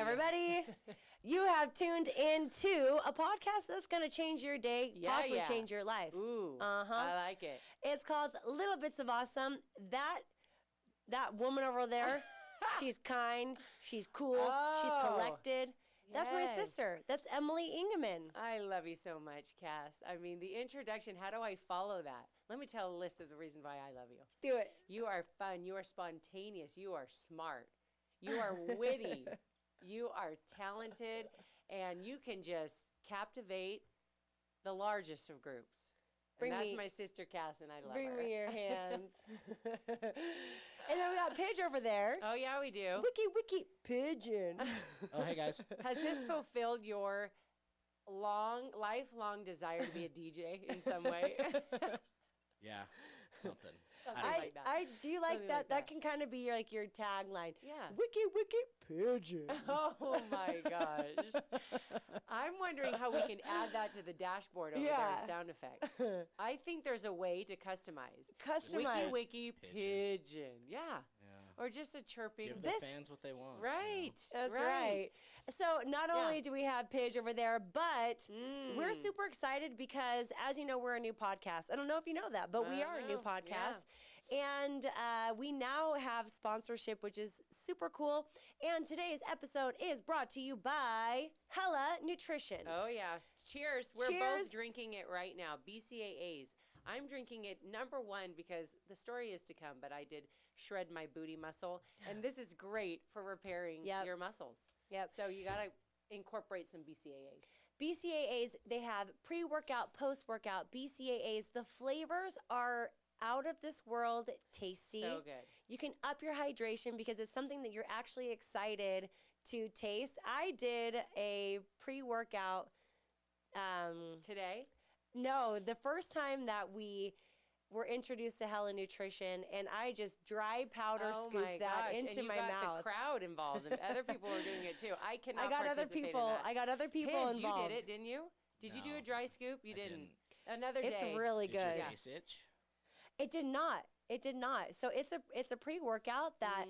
everybody. You have tuned into a podcast that's going to change your day, possibly change your life. Ooh, I like it. It's called Little Bits of Awesome. That woman over there, she's kind, she's cool, she's collected. That's my sister. That's Emily Ingeman. I love you so much, Cass. I mean, the introduction, how do I follow that? Let me tell a list of the reasons why I love you. Do it. You are fun. You are spontaneous. You are smart. You are witty. You are talented. And you can just captivate the largest of groups. And that's my sister, Kass, and I love her. Bring me your hands. And then we got Pidge over there. Oh, yeah, we do. Wiki, Pigeon. Oh, hey, guys. Has this fulfilled your lifelong desire to be a DJ in some way? Yeah, something. Do you like that? That can kind of be your tagline. Yeah. Wiki, Pigeon. Oh, my gosh. I'm wondering how we can add that to the dashboard over there, sound effects. I think there's a way to customize. Wiki, pigeon. Yeah. Or just a chirping. Give the fans what they want. Right. That's right. So not only do we have Pidge over there, but we're super excited because, as you know, we're a new podcast. I don't know if you know that, but we are a new podcast. And we now have sponsorship, which is super cool. And today's episode is brought to you by Hella Nutrition. Oh, yeah. Cheers. We're both drinking it right now. BCAAs. I'm drinking it, number one, because the story is to come, but I did shred my booty muscle. And this is great for repairing your muscles. Yep. So you got to incorporate some BCAAs. BCAAs, they have pre-workout, post-workout. BCAAs, the flavors are out of this world tasty. So good. You can up your hydration because it's something that you're actually excited to taste. I did a pre-workout today. No, the first time that we were introduced to Hella Nutrition, and I just dry powder scooped that into my mouth. And you got the crowd involved, and other people were doing it too. I cannot I got other people Piz, involved. You did it, didn't you? Did you do a dry scoop? You didn't. Another day. It's really good. Did your face itch? It did not. It did not. So it's a pre-workout that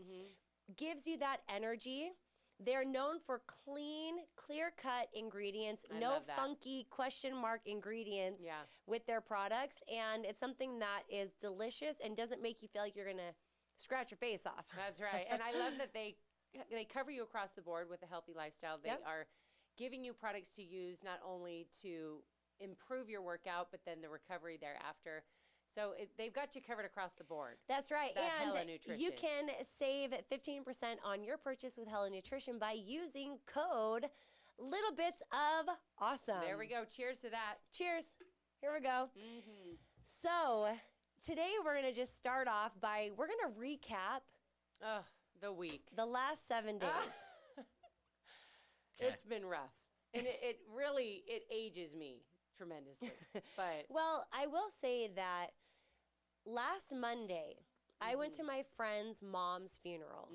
gives you that energy. They're known for clean, clear-cut ingredients, no funky question mark ingredients with their products. And it's something that is delicious and doesn't make you feel like you're going to scratch your face off. That's right. And I love that they cover you across the board with a healthy lifestyle. They are giving you products to use not only to improve your workout, but then the recovery thereafter. So they've got you covered across the board. That's right. And Hella Nutrition. You can save 15% on your purchase with Hella Nutrition by using code Little Bits of Awesome. There we go. Cheers to that. Cheers. Here we go. So today we're going to just start off we're going to recap the week. The last 7 days. It's been rough. And it really ages me tremendously. But well, I will say that last Monday, I went to my friend's mom's funeral.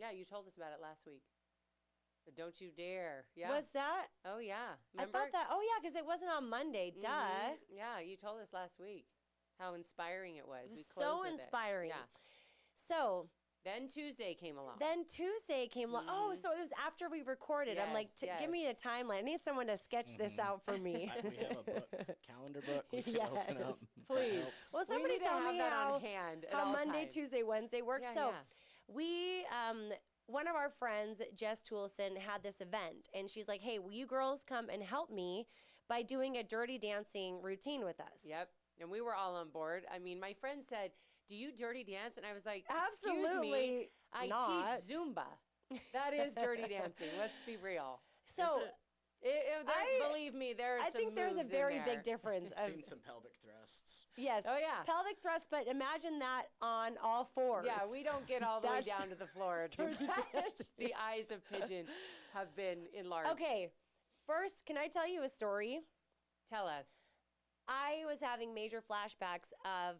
Yeah, you told us about it last week. So don't you dare. Yeah. Was that? Oh, yeah. Remember? I thought that. Oh, yeah, because it wasn't on Monday. Duh. Yeah, you told us last week how inspiring it was. It was so inspiring. Yeah. So then Tuesday came along. Oh, so it was after we recorded. Yes, I'm like, give me a timeline. I need someone to sketch this out for me. We have a calendar book we can open up. Please. Well, somebody tell me how Monday, Tuesday, Wednesday works. We, one of our friends, Jess Toulson, had this event. And she's like, hey, will you girls come and help me by doing a dirty dancing routine with us? Yep. And we were all on board. I mean, my friend said, do you dirty dance? And I was like, absolutely excuse me, I not. teach Zumba. That is dirty dancing. Let's be real. So believe me, there are some I think there's a very big difference. I've seen some pelvic thrusts. Yes. Oh, yeah. Pelvic thrust, but imagine that on all fours. Yeah, we don't get all the way down to the floor. The eyes of Pigeon have been enlarged. Okay. First, can I tell you a story? Tell us. I was having major flashbacks of,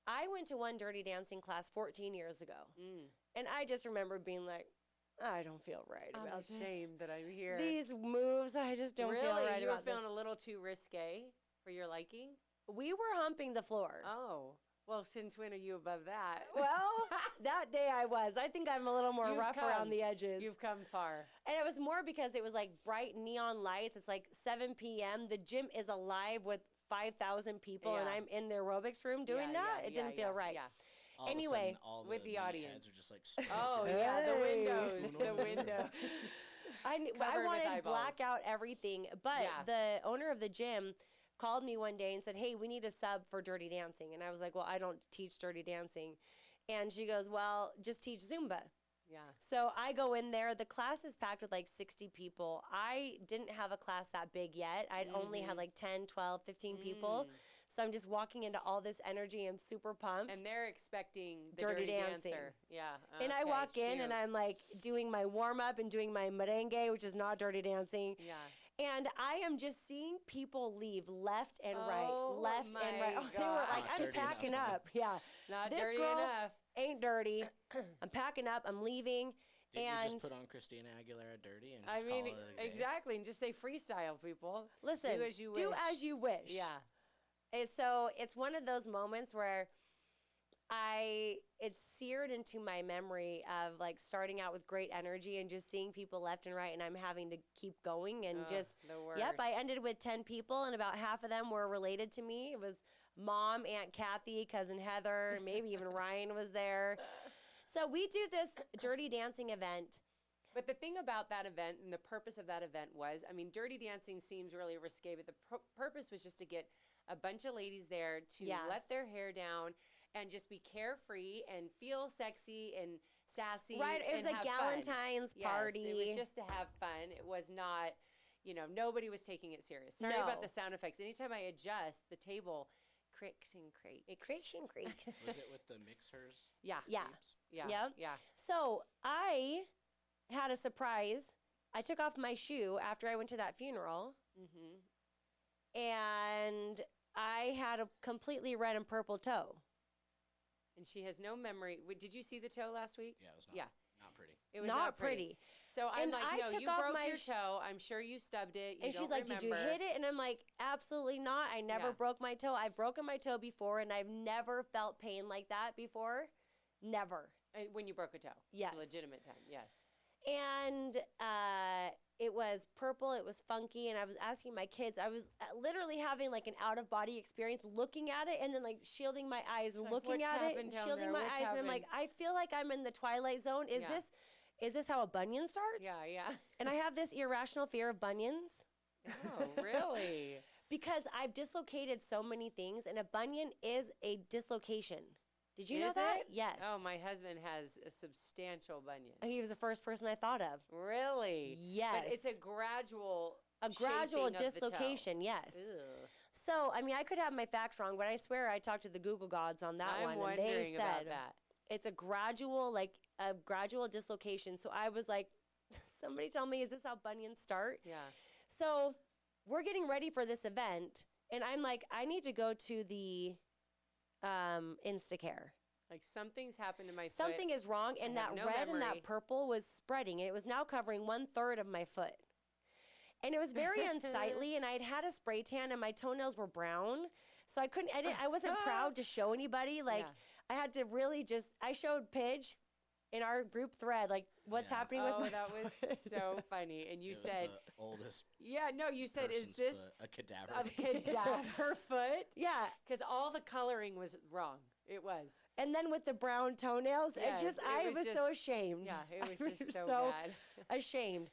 I went to one dirty dancing class 14 years ago. And I just remember being like, I don't feel right about this. I'm ashamed that I'm here. These moves, I just don't feel right about Really? You were feeling a little too risque for your liking? We were humping the floor. Oh. Well, since when are you above that? Well, that day I was. I think I'm a little more rough around the edges. You've come far. And it was more because it was like bright neon lights. It's like 7 p.m. The gym is alive with 5,000 people, and I'm in the aerobics room doing that. It didn't feel right. Yeah. All anyway, all with the audience, heads are just like. Oh yeah, the windows, the windows. I wanted blackout everything, but the owner of the gym called me one day and said, "Hey, we need a sub for Dirty Dancing." And I was like, "Well, I don't teach Dirty Dancing." And she goes, "Well, just teach Zumba." Yeah. So I go in there. The class is packed with like 60 people. I didn't have a class that big yet. I'd only had like 10, 12, 15 people. So I'm just walking into all this energy. I'm super pumped. And they're expecting the dirty dancer. Yeah. And I walk in and I'm like doing my warm up and doing my merengue, which is not Dirty Dancing. Yeah. And I am just seeing people leave left and right, left and right. God. They were like, I'm packing up. Yeah. Not this dirty girl enough. Ain't dirty. I'm packing up. I'm leaving. Did and you just put on Christina Aguilera Dirty and just call it a day? Exactly. And just say freestyle, people. Listen, do as you wish. Do as you wish. Yeah. And so it's one of those moments where it's seared into my memory of like starting out with great energy and just seeing people left and right, and I'm having to keep going and I ended with 10 people, and about half of them were related to me. It was Mom, Aunt Kathy, Cousin Heather, maybe even Ryan was there. So we do this Dirty Dancing event. But the thing about that event and the purpose of that event was, I mean, Dirty Dancing seems really risque, but the purpose was just to get a bunch of ladies there to let their hair down and just be carefree and feel sexy and sassy. Right, it was a Galentine's party. Yes, it was just to have fun. It was not, nobody was taking it serious. Sorry about the sound effects. Anytime I adjust, the table creaks and creaks. It creaks and creaks. Was it with the mixers? Yeah. Yeah. Yeah. Yeah. Yeah. So I had a surprise. I took off my shoe after I went to that funeral. And I had a completely red and purple toe. And she has no memory. Did you see the toe last week? Yeah, it was not pretty. It was not pretty. So I'm and like, I no, you broke your toe. I'm sure you stubbed it. You and she's like, remember. Did you hit it? And I'm like, absolutely not. I never broke my toe. I've broken my toe before, and I've never felt pain like that before. Never. When you broke a toe? Yes. Legitimate time, yes. And it was purple. It was funky. And I was asking my kids. I was literally having like an out-of-body experience looking at it and then like shielding my eyes, looking at it and shielding my eyes. And I'm like, I feel like I'm in the Twilight Zone. Is this how a bunion starts? Yeah. And I have this irrational fear of bunions. Oh, really? Because I've dislocated so many things, and a bunion is a dislocation. Did you know that? Yes. Oh, my husband has a substantial bunion. He was the first person I thought of. Really? Yes. But it's a gradual dislocation, yes. Ew. So, I mean, I could have my facts wrong, but I swear I talked to the Google gods on that one, and they said it's a gradual dislocation. So I was like, somebody tell me, is this how bunions start? Yeah. So we're getting ready for this event, and I'm like, I need to go to the Instacare. Like something's happened to my foot. Something is wrong, and that red and that purple was spreading, and it was now covering 1/3 of my foot. And it was very unsightly, and I'd had a spray tan, and my toenails were brown, so I wasn't proud to show anybody. Like, I had to really I showed Pidge in our group thread, like, what's happening with my that foot. was so funny. And you said, the oldest. Yeah, no, you said, is this a cadaver? A cadaver foot? Yeah. Because all the coloring was wrong. It was. And then with the brown toenails, I was so ashamed. Yeah, it was just so bad. Ashamed.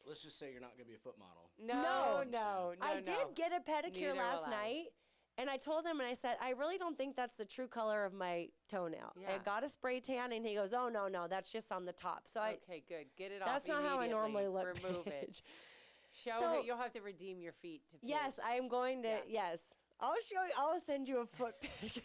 Let's just say you're not going to be a foot model. No. I did get a pedicure last night, and I told him, and I said, I really don't think that's the true color of my toenail. Yeah. I got a spray tan, and he goes, oh, no, that's just on the top. So okay, good. Get it off. That's not how I normally look. Remove it. You'll have to redeem your feet to Pidge. Yes, I am going to, yes. I'll show you, I'll send you a foot pic.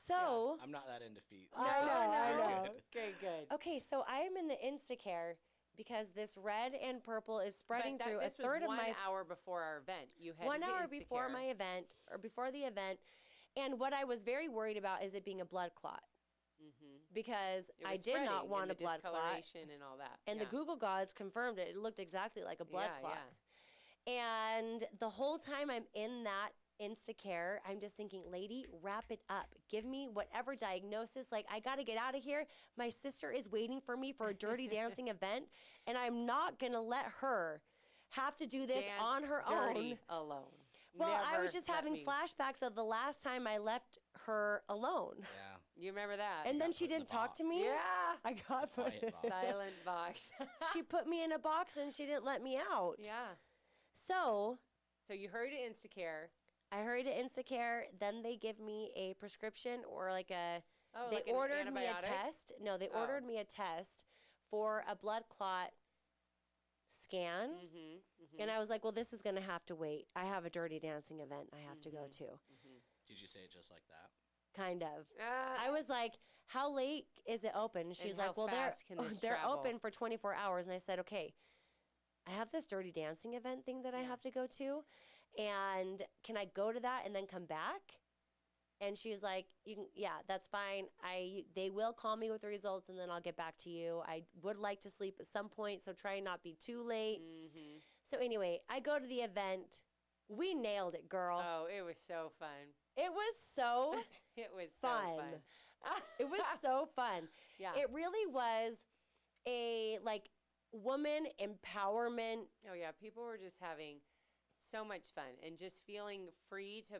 So. I'm not that into feet. So. I know. Okay, good. Okay, so I am in the Instacare because this red and purple is spreading through a third of my. 1 hour before our event. You had 1 hour before my event, or before the event. And what I was very worried about is it being a blood clot. Because I did not want a blood clot. And all that. And the Google gods confirmed it. It looked exactly like a blood clot. Yeah. And the whole time I'm in that Instacare, I'm just thinking, lady, wrap it up. Give me whatever diagnosis. Like, I got to get out of here. My sister is waiting for me for a Dirty Dancing event, and I'm not going to let her have to do this on her own. Alone. Well, I Never was just having flashbacks of the last time I left her alone. Yeah. You remember that? And then got she put in didn't the talk box. to me. Yeah. I got put Quiet box. Silent box. She put me in a box and she didn't let me out. Yeah. So you hurried to Instacare. I hurried to Instacare. Then they give me a prescription or like a. Oh, they like an ordered me a antibiotic? test. No, they ordered me a test for a blood clot scan. And I was like, well, this is going to have to wait. I have a Dirty Dancing event I have to go to. Did you say it just like that? Kind of. I was like, how late is it open? She's And like, how well, fast can this they're travel? open for 24 hours. And I said, okay, I have this Dirty Dancing event thing that I have to go to. And can I go to that and then come back? And she was like, yeah, that's fine. They will call me with the results and then I'll get back to you. I would like to sleep at some point, so try not be too late. So anyway, I go to the event. We nailed it, girl. Oh, it was so fun. It was so It was fun. so fun. It was so fun. Yeah. It really was a like woman empowerment. Oh yeah, people were just having so much fun and just feeling free to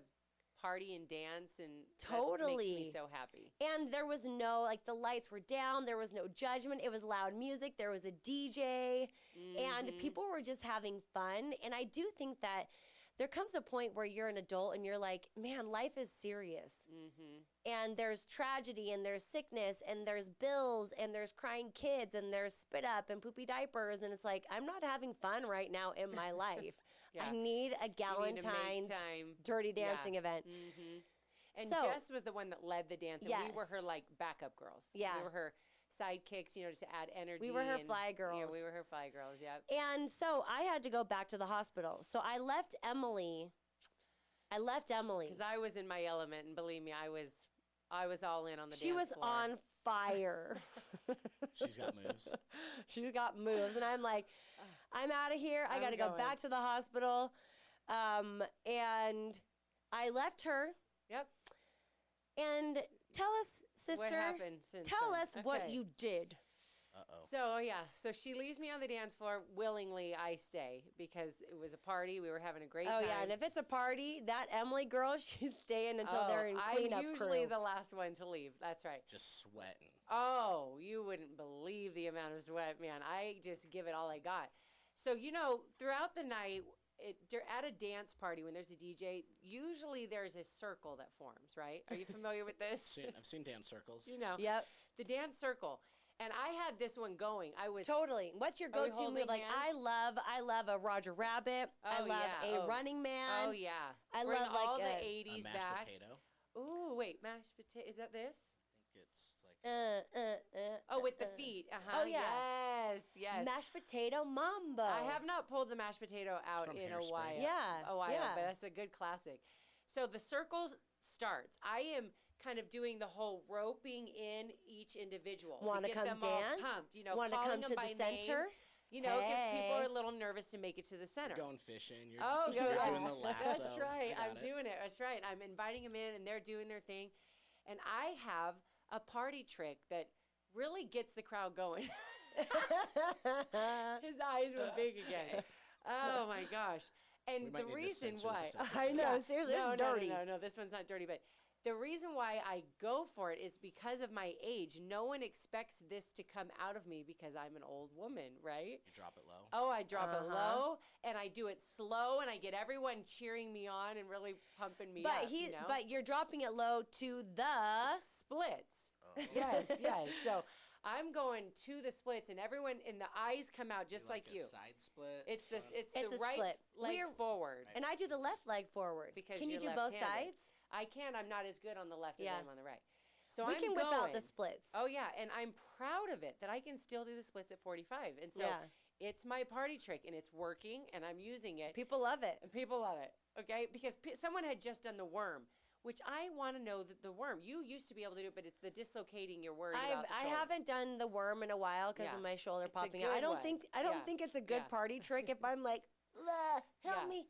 party and dance, and Totally. that makes me so happy. And there was no, like, the lights were down. There was no judgment. It was loud music. There was a DJ. And people were just having fun. And I do think that there comes a point where you're an adult and you're like, man, life is serious. And there's tragedy and there's sickness and there's bills and there's crying kids and there's spit up and poopy diapers. And it's like, I'm not having fun right now in my life. I need a Galentine's Dirty Dancing event. And So- Jess was the one that led the dance. And we were Yes. her, like, backup girls. Yeah. We were her sidekicks, you know, just to add energy. We were her and- fly girls. Yeah, we were her fly girls, yeah. And so I had to go back to the hospital. So I left Emily. Because I was in my element, and believe me, I was all in on the She dance was floor. on fire. She's got moves. She's got moves. And I'm like, I'm out of here. I I'm got to go going. back to the hospital. And I left her. Yep. And tell us, sister. What happened since Tell then? us what Okay. you did. Uh-oh. So she leaves me on the dance floor. Willingly, I stay because it was a party. We were having a great Oh, time. yeah. And if it's a party, that Emily girl, she's staying until they're in cleanup I'm usually crew. the last one to leave. That's right. Just sweating. Oh, you wouldn't believe the amount of sweat, man. I just give it all I got. So, you know, throughout the night, at a dance party, when there's a DJ, usually there's a circle that forms, right? Are you familiar with this? I've seen dance circles. You know, Yep. the dance circle. And I had this one going. I was Totally. What's your Are we go-to move? holding Like, hands? I love a Roger Rabbit. I love a Running Man. Oh yeah. I Bring love, all like, the a 80s mashed back. potato. Ooh, wait, mashed potato. Is that this? I think it's like Oh, with the feet. Uh-huh. Oh, yeah. Yes. Mashed potato mambo. I have not pulled the mashed potato out from in a Hairspray. while. Yeah, A while, yeah. but that's a good classic. So the circle starts. I am kind of doing the whole roping in each individual. Wanna to get come them all dance? pumped, you know, Want to calling come them to by the name, center? you know, because people Hey. are a little nervous to make it to the center. You're going fishing. You're, Oh, you're go doing the lasso. That's right. I I'm got it. doing it. That's right. I'm inviting them in, and they're doing their thing. And I have a party trick that really gets the crowd going. His eyes were big again. Oh, my gosh. We And might the need to reason censor why. this I episode. know, seriously, no, it's no, dirty. no, this one's not dirty. But the reason why I go for it is because of my age. No one expects this to come out of me because I'm an old woman, right? You drop it low. Oh, I drop it Uh-huh. low, and I do it slow, and I get everyone cheering me on and really pumping me up. You know? But you're dropping it low to the splits. Oh. Yes, yes. So I'm going to the splits, and everyone in the eyes come out just Do like a you. Side split. It's the front. it's It's the a right split. leg We're- forward. and I do the left leg forward. Because can you you're do both left-handed. sides? I can. I'm not as good on the left Yeah. as I am on the right. So We I'm can whip out the going. splits. Oh yeah, and I'm proud of it that I can still do the splits at 45. And so Yeah. it's my party trick, and it's working, and I'm using it. People love it. And people love it, okay? Because someone had just done the worm, which I want to know that the worm. You used to be able to do it, but it's the dislocating you're worried about. The I shoulder. haven't done the worm in a while because Yeah. of my shoulder It's a popping out. good I don't one. think Yeah. it's a good Yeah. party trick if I'm like help me.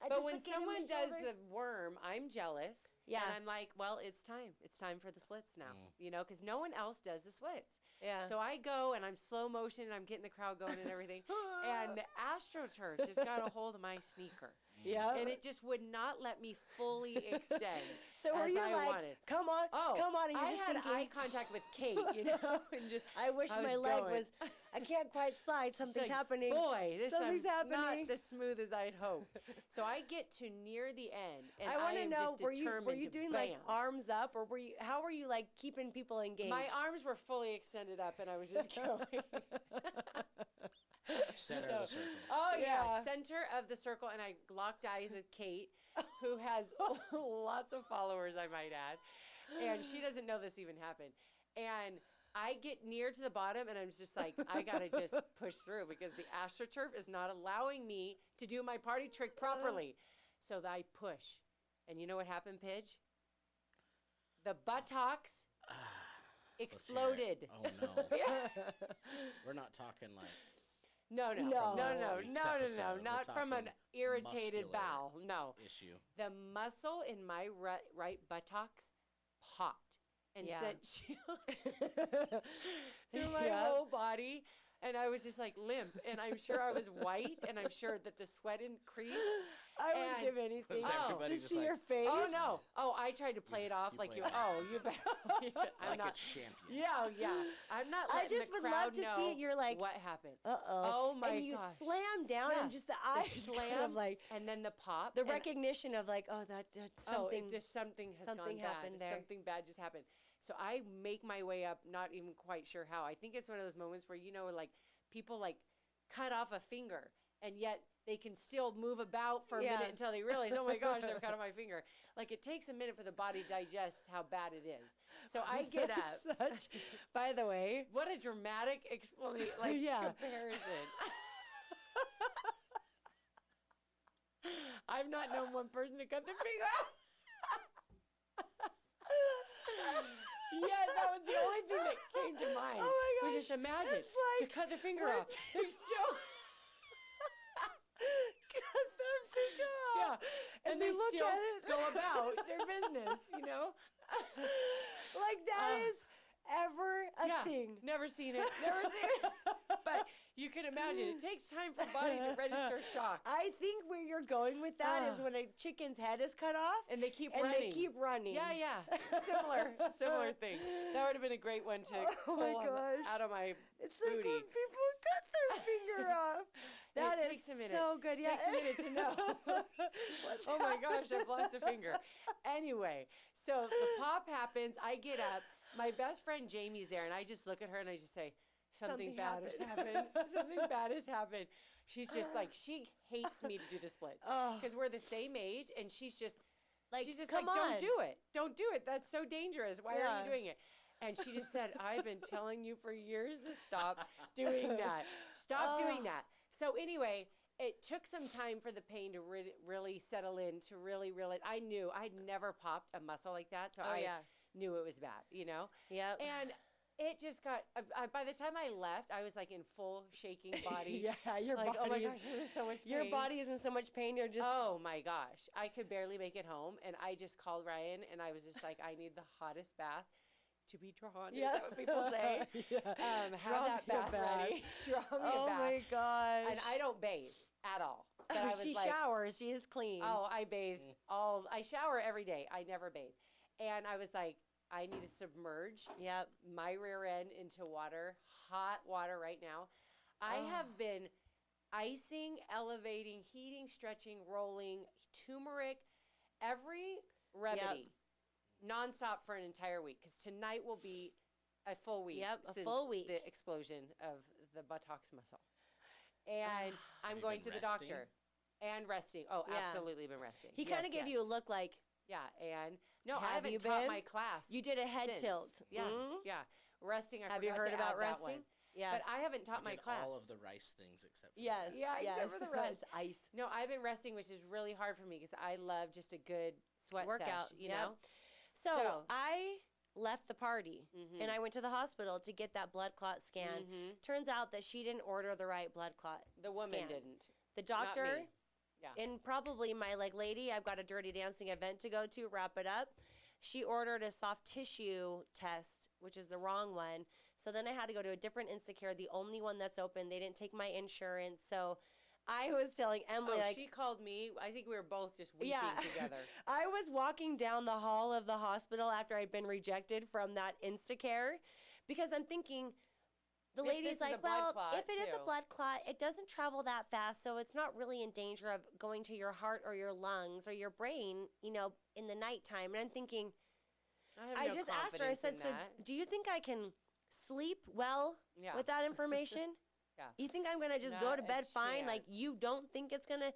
But when someone does the worm, I'm jealous. Yeah. And I'm like, well, it's time. It's time for the splits now, you know, because no one else does the splits. Yeah. So I go and I'm slow motion and I'm getting the crowd going and everything. And the AstroTurf just got a hold of my sneaker. Yeah. And it just would not let me fully extend. So were you like, wanted. come on, come on. And I just had thinking, eye contact with Kate, you know, and just I wish my leg was, I can't quite slide. Something's like, happening. Boy, this Something's is happening. not as smooth as I'd hoped. So I get to near the end, and I want to know, just determined were you doing like arms up, or how were you like keeping people engaged? My arms were fully extended up, and I was just going. Center of the circle. Oh yeah, center of the circle, and I locked eyes with Kate, who has lots of followers, I might add, and she doesn't know this even happened. And I get near to the bottom, and I'm just like, I gotta just push through because the AstroTurf is not allowing me to do my party trick properly. So I push, and you know what happened, Pidge? The buttocks exploded. Oh no. We're not talking like. No, not from an irritated bowel. No. Issue. The muscle in my right buttocks popped and sent chills through my whole body. And I was just like limp. And I'm sure I was white. And I'm sure that the sweat increased. I would give anything to see your face. Oh, no. Oh, I tried to play it off like you. Oh, you better. I'm like not a champion. Yeah. I'm not letting I just would love to see it. You're like, what happened? Oh my gosh. And you slam down and just the eyes slam, kind of like. And then the pop. The recognition of like, that's something. Something has something gone happened bad. there. Something bad just happened. So I make my way up, not even quite sure how. I think it's one of those moments where, you know, like people like cut off a finger and yet they can still move about for a minute until they realize, oh my gosh, I've cut off my finger. Like it takes a minute for the body to digest how bad it is. So I get up. By the way. What a dramatic comparison. I've not known one person to cut their finger off. Yes, that was the only thing that came to mind. Oh my gosh. Just imagine to cut the finger off. They're so cut their finger off. Yeah, and they look still at it. go about their business, you know? Like that is ever a thing. Never seen it. But you can imagine it takes time for the body to register shock. I think where you're going with that is when a chicken's head is cut off and they keep running. Yeah. Similar thing. That would have been a great one to pull out of my It's booty. like when people cut their finger off. That is so good. It takes a minute to know. Oh my gosh, I've lost a finger. Anyway, so the pop happens. I get up. My best friend Jamie's there, and I just look at her and I just say, Something bad has happened. Something bad has happened. She's just like, she hates me to do the splits because we're the same age, and she's just like, don't do it. Don't do it. That's so dangerous. Why are you doing it? And she just said, I've been telling you for years to stop doing that. Stop doing that. So anyway, it took some time for the pain to really settle in, to really, I knew I'd never popped a muscle like that, so I knew it was bad, you know? Yep. And it just got, by the time I left, I was like in full shaking body. Your like, body. Oh my gosh, I'm in so much pain. Your body is in so much pain. You're just. Oh my gosh. I could barely make it home. And I just called Ryan and I was just like, I need the hottest bath to be drawn. Is that what people say? Have that bath ready. Draw me a bath. Oh my gosh. And I don't bathe at all. But I was she showers. She is clean. Oh, I bathe I shower every day. I never bathe. And I was like, I need to submerge my rear end into water, hot water right now. I have been icing, elevating, heating, stretching, rolling, turmeric, every remedy nonstop for an entire week. Because tonight will be a full week since the explosion of the buttocks muscle. And I'm going to the doctor. And resting. Oh, absolutely been resting. He kind of gave you a look like... Yeah, and I haven't taught my class. You did a head tilt. Yeah, resting. Have you heard about resting? Yeah, but I haven't taught my class. All of the rice things except for except for the rice. Ice. No, I've been resting, which is really hard for me because I love just a good sweat workout. You know. So I left the party and I went to the hospital to get that blood clot scan. Turns out that she didn't order the right blood clot. The woman didn't. The doctor, Yeah. and probably my lady, I've got a Dirty Dancing event to go to, wrap it up. She ordered a soft tissue test, which is the wrong one. So then I had to go to a different Instacare, the only one that's open. They didn't take my insurance. So I was telling Emily, she called me. I think we were both just weeping together. I was walking down the hall of the hospital after I'd been rejected from that Instacare because I'm thinking, the lady's like, well, if it is a blood clot, it doesn't travel that fast, so it's not really in danger of going to your heart or your lungs or your brain, in the nighttime. And I'm thinking, I just asked her, I said, so do you think I can sleep well with that information? Yeah. You think I'm going to just go to bed fine? Like, you don't think it's going to...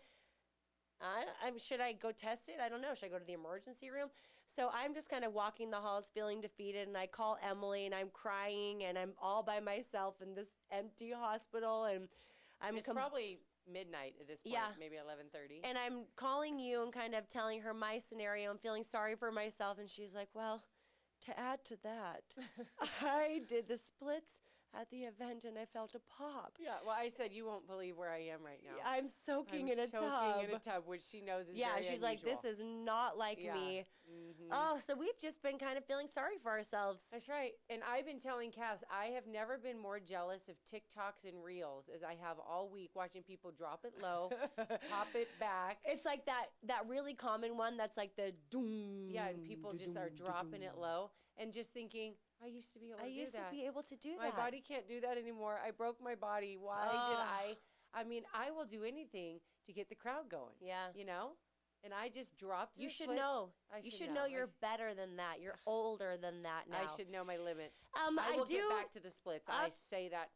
should I go test it? I don't know. Should I go to the emergency room? So I'm just kind of walking the halls feeling defeated, and I call Emily, and I'm crying, and I'm all by myself in this empty hospital, and it's probably midnight at this point, maybe 11:30. And I'm calling you and kind of telling her my scenario. I'm feeling sorry for myself, and she's like, well, to add to that, I did the splits at the event, and I felt a pop. Yeah, well, I said, you won't believe where I am right now. I'm soaking in a tub, which she knows is very she's unusual. like, this is not like me. Mm-hmm. Oh, so we've just been kind of feeling sorry for ourselves. That's right. And I've been telling Kass, I have never been more jealous of TikToks and Reels as I have all week watching people drop it low, pop it back. It's like that really common one that's like the doom. Yeah, and people just are dropping it low and just thinking, I used to be able to do that. I used to be able to do that. My body can't do that anymore. I broke my body. Why did I mean, I will do anything to get the crowd going. Yeah. And I just dropped You should know. You should know you're better than that. You're older than that now. I should know my limits. I will get back to the splits. I say that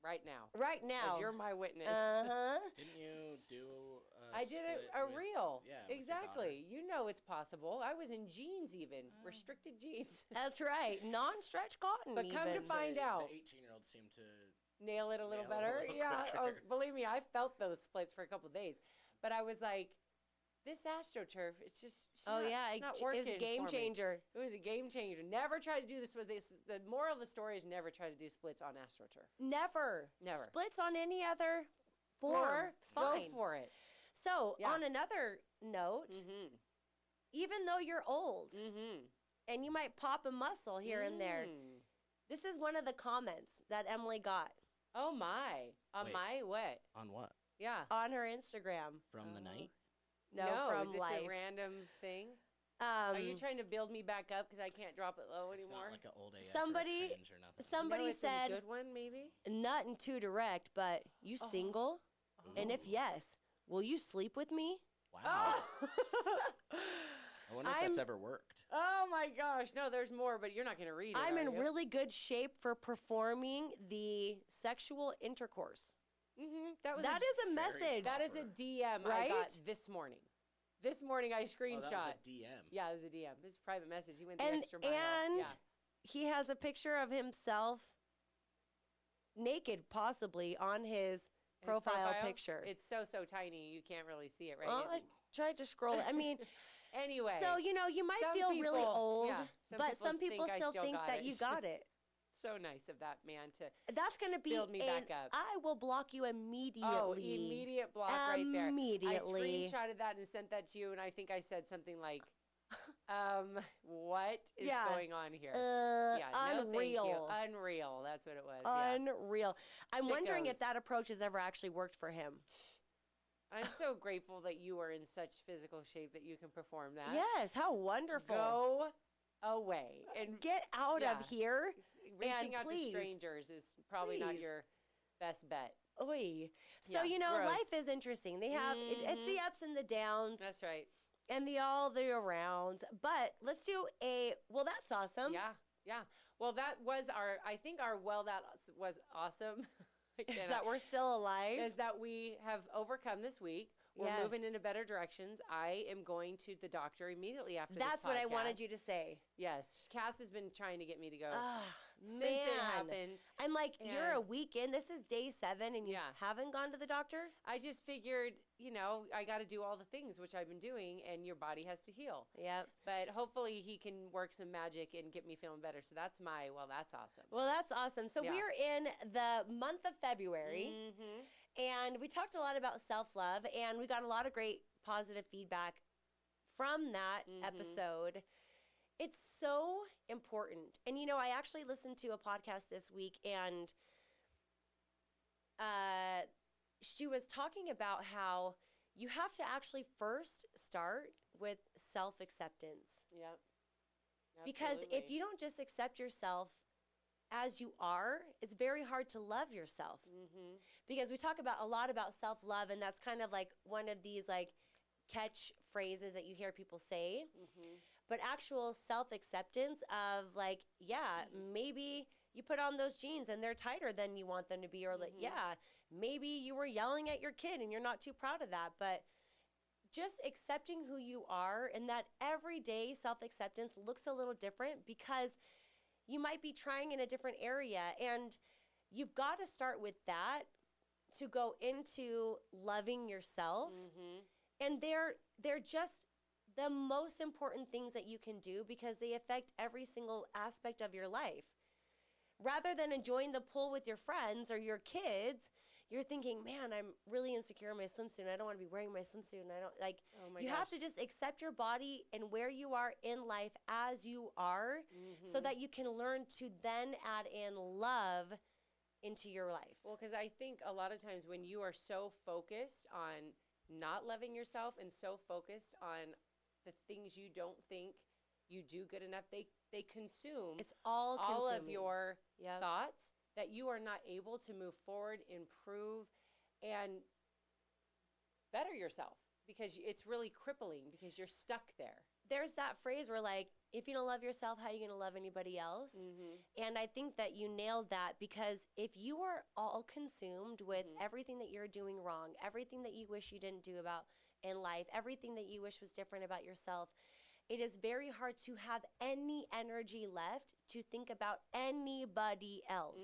right now. Right now. Because you're my witness. Uh-huh. Didn't you do I did a reel. Yeah, exactly. You know it's possible. I was in jeans even. Restricted jeans. That's right. Non-stretch cotton But come to find out. The 18-year-olds seem to nail it a little better. Oh, believe me, I felt those splits for a couple of days. But I was like, this AstroTurf, it's just it's not working. It was a game changer. It was a game changer. Never try to do this with this. The moral of the story is never try to do splits on AstroTurf. Never. Never. Splits on any other form. Fine. Go for it. So, on another note, even though you're old and you might pop a muscle here and there, this is one of the comments that Emily got. Oh, my. On my what? On what? Yeah. On her Instagram. From the night? No, from this life. A random thing? Are you trying to build me back up because I can't drop it low anymore? It's not like an old AF somebody, or cringe or nothing. Somebody said, a good one, maybe? Nothing too direct, but you single? And if yes, will you sleep with me? Wow. I wonder if that's ever worked. Oh, my gosh. No, there's more, but you're not going to read it, I'm in really good shape for performing the sexual intercourse. That is a message. That is a DM I got this morning. This morning I screenshot. That was a DM. Yeah, it was a DM. It was a private message. He went the extra mile. And he has a picture of himself naked, possibly, on his profile picture. It's so tiny. You can't really see it, right? Well, I tried to scroll it. I mean, anyway. So, you might feel really old, but some people still think that you got it. So nice of that man to That's going to be build me back up. I will block you immediately. Oh, immediate block right there. Immediately. I screenshotted that and sent that to you, and I think I said something like, what is going on here? Unreal. No, unreal. That's what it was. Unreal. I'm wondering if that approach has ever actually worked for him. I'm so grateful that you are in such physical shape that you can perform that. Yes, how wonderful. Go away and get out of here. Reaching out to strangers is probably not your best bet. Oy. So, life is interesting. They have, it's the ups and the downs. That's right. And the all the arounds. But let's do that's awesome. Yeah. Well, that was that was awesome. Is that we're still alive? Is that we have overcome this week. We're moving into better directions. I am going to the doctor immediately after this podcast. That's what I wanted you to say. Yes. Kass has been trying to get me to go since it happened. I'm like, you're a week in. This is day 7 and you haven't gone to the doctor? I just figured, I got to do all the things, which I've been doing, and your body has to heal. Yep. But hopefully he can work some magic and get me feeling better. So that's that's awesome. Well, that's awesome. So we're in the month of February. And we talked a lot about self-love, and we got a lot of great positive feedback from that episode. It's so important. And, you know, I actually listened to a podcast this week, and she was talking about how you have to actually first start with self-acceptance. Yep. Because if you don't just accept yourself as you are, it's very hard to love yourself. Because we talk about a lot about self-love, and that's kind of like one of these like catch phrases that you hear people say. But actual self-acceptance of like, yeah, maybe you put on those jeans and they're tighter than you want them to be, or like, yeah, maybe you were yelling at your kid and you're not too proud of that, but just accepting who you are, and that everyday self-acceptance looks a little different because you might be trying in a different area, and you've got to start with that to go into loving yourself. And they're just the most important things that you can do because they affect every single aspect of your life. Rather than enjoying the pool with your friends or your kids, you're thinking, man, I'm really insecure in my swimsuit. I don't want to be wearing my swimsuit. And I don't like, you have to just accept your body and where you are in life as you are, so that you can learn to then add in love into your life. Well, because I think a lot of times when you are so focused on not loving yourself and so focused on the things you don't think you do good enough, they consume it's all of your thoughts, that you are not able to move forward, improve, and better yourself, because it's really crippling because you're stuck there. There's that phrase where, like, if you don't love yourself, how are you going to love anybody else? And I think that you nailed that, because if you are all consumed with everything that you're doing wrong, everything that you wish you didn't do about in life, everything that you wish was different about yourself, it is very hard to have any energy left to think about anybody else.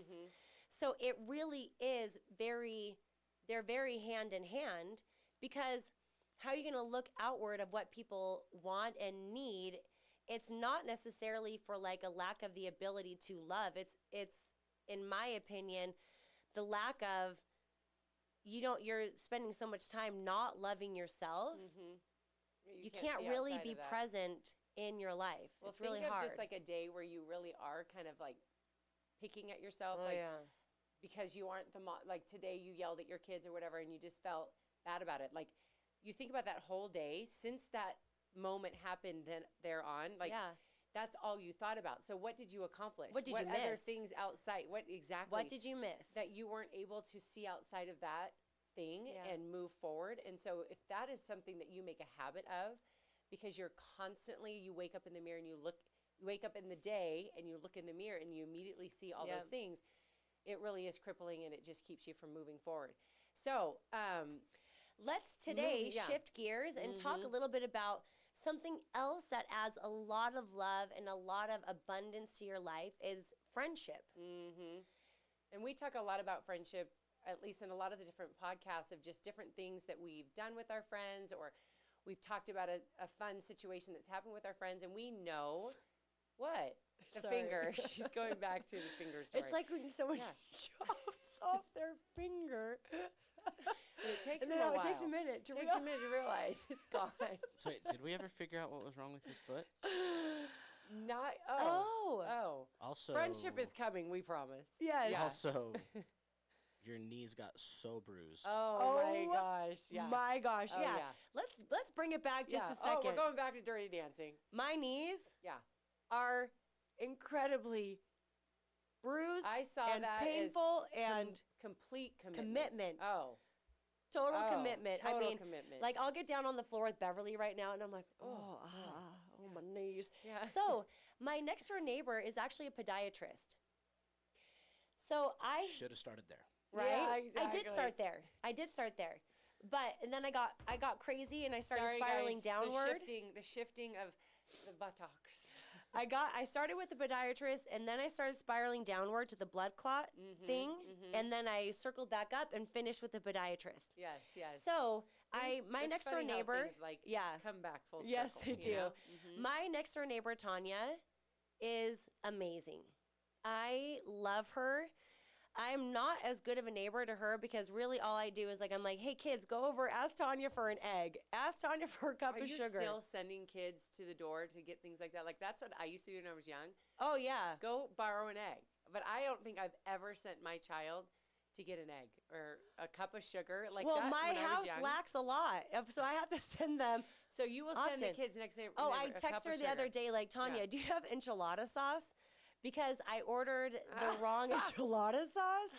So it really is they're very hand in hand, because how are you going to look outward of what people want and need? It's not necessarily for like a lack of the ability to love. It's in my opinion, the lack of, you're spending so much time not loving yourself. You can't really be present in your life. Well, it's really think of hard. just like a day where you really are kind of like picking at yourself, because you aren't like today you yelled at your kids or whatever, and you just felt bad about it. Like, you think about that whole day since that moment happened, then thereon, like that's all you thought about. So what did you accomplish? What did you miss? Other things outside? What did you miss? That you weren't able to see outside of that thing and move forward. And so if that is something that you make a habit of, because you're constantly, you wake up in the mirror and you wake up in the day and you look in the mirror and you immediately see all those things, it really is crippling, and it just keeps you from moving forward. So let's today shift gears and talk a little bit about something else that adds a lot of love and a lot of abundance to your life is friendship. And we talk a lot about friendship, at least in a lot of the different podcasts, of just different things that we've done with our friends, or we've talked about a fun situation that's happened with our friends, and we know what? The finger. She's going back to the finger story. It's like when someone chops off their finger. It takes a while. It takes a minute to realize it's gone. So wait, did we ever figure out what was wrong with your foot? Not. Also, friendship is coming. We promise. Yes. Yeah. Also, your knees got so bruised. Oh my gosh. Yeah. My gosh. Yeah. Let's bring it back just a second. Oh, we're going back to Dirty Dancing. My knees. Are incredibly bruised. I saw and that painful as and complete commitment. Total commitment. Total I mean, commitment. like, I'll get down on the floor with Beverly right now, and I'm like, oh my knees. Yeah. So my next door neighbor is actually a podiatrist. So I should have started there. Right? Yeah, exactly. I did start there. But and then I got crazy and I started spiraling downward. The shifting of the buttocks. I started with the podiatrist, and then I started spiraling downward to the blood clot thing, and then I circled back up and finished with the podiatrist. Yes. So my next door neighbor, come back full circle. Yes, they do. You know? My next door neighbor Tanya is amazing. I love her. I'm not as good of a neighbor to her because really all I do is like, I'm like, hey kids, go over, ask Tanya for an egg. Ask Tanya for a cup of sugar. Are you still sending kids to the door to get things like that? Like that's what I used to do when I was young. Oh yeah. Go borrow an egg. But I don't think I've ever sent my child to get an egg or a cup of sugar like well, that. Well, my when house I was young. lacks a lot, so I have to send them. So you will often. send the kids next day. Oh, I texted her the other day, like, Tanya, do you have enchilada sauce? Because I ordered the wrong enchilada sauce.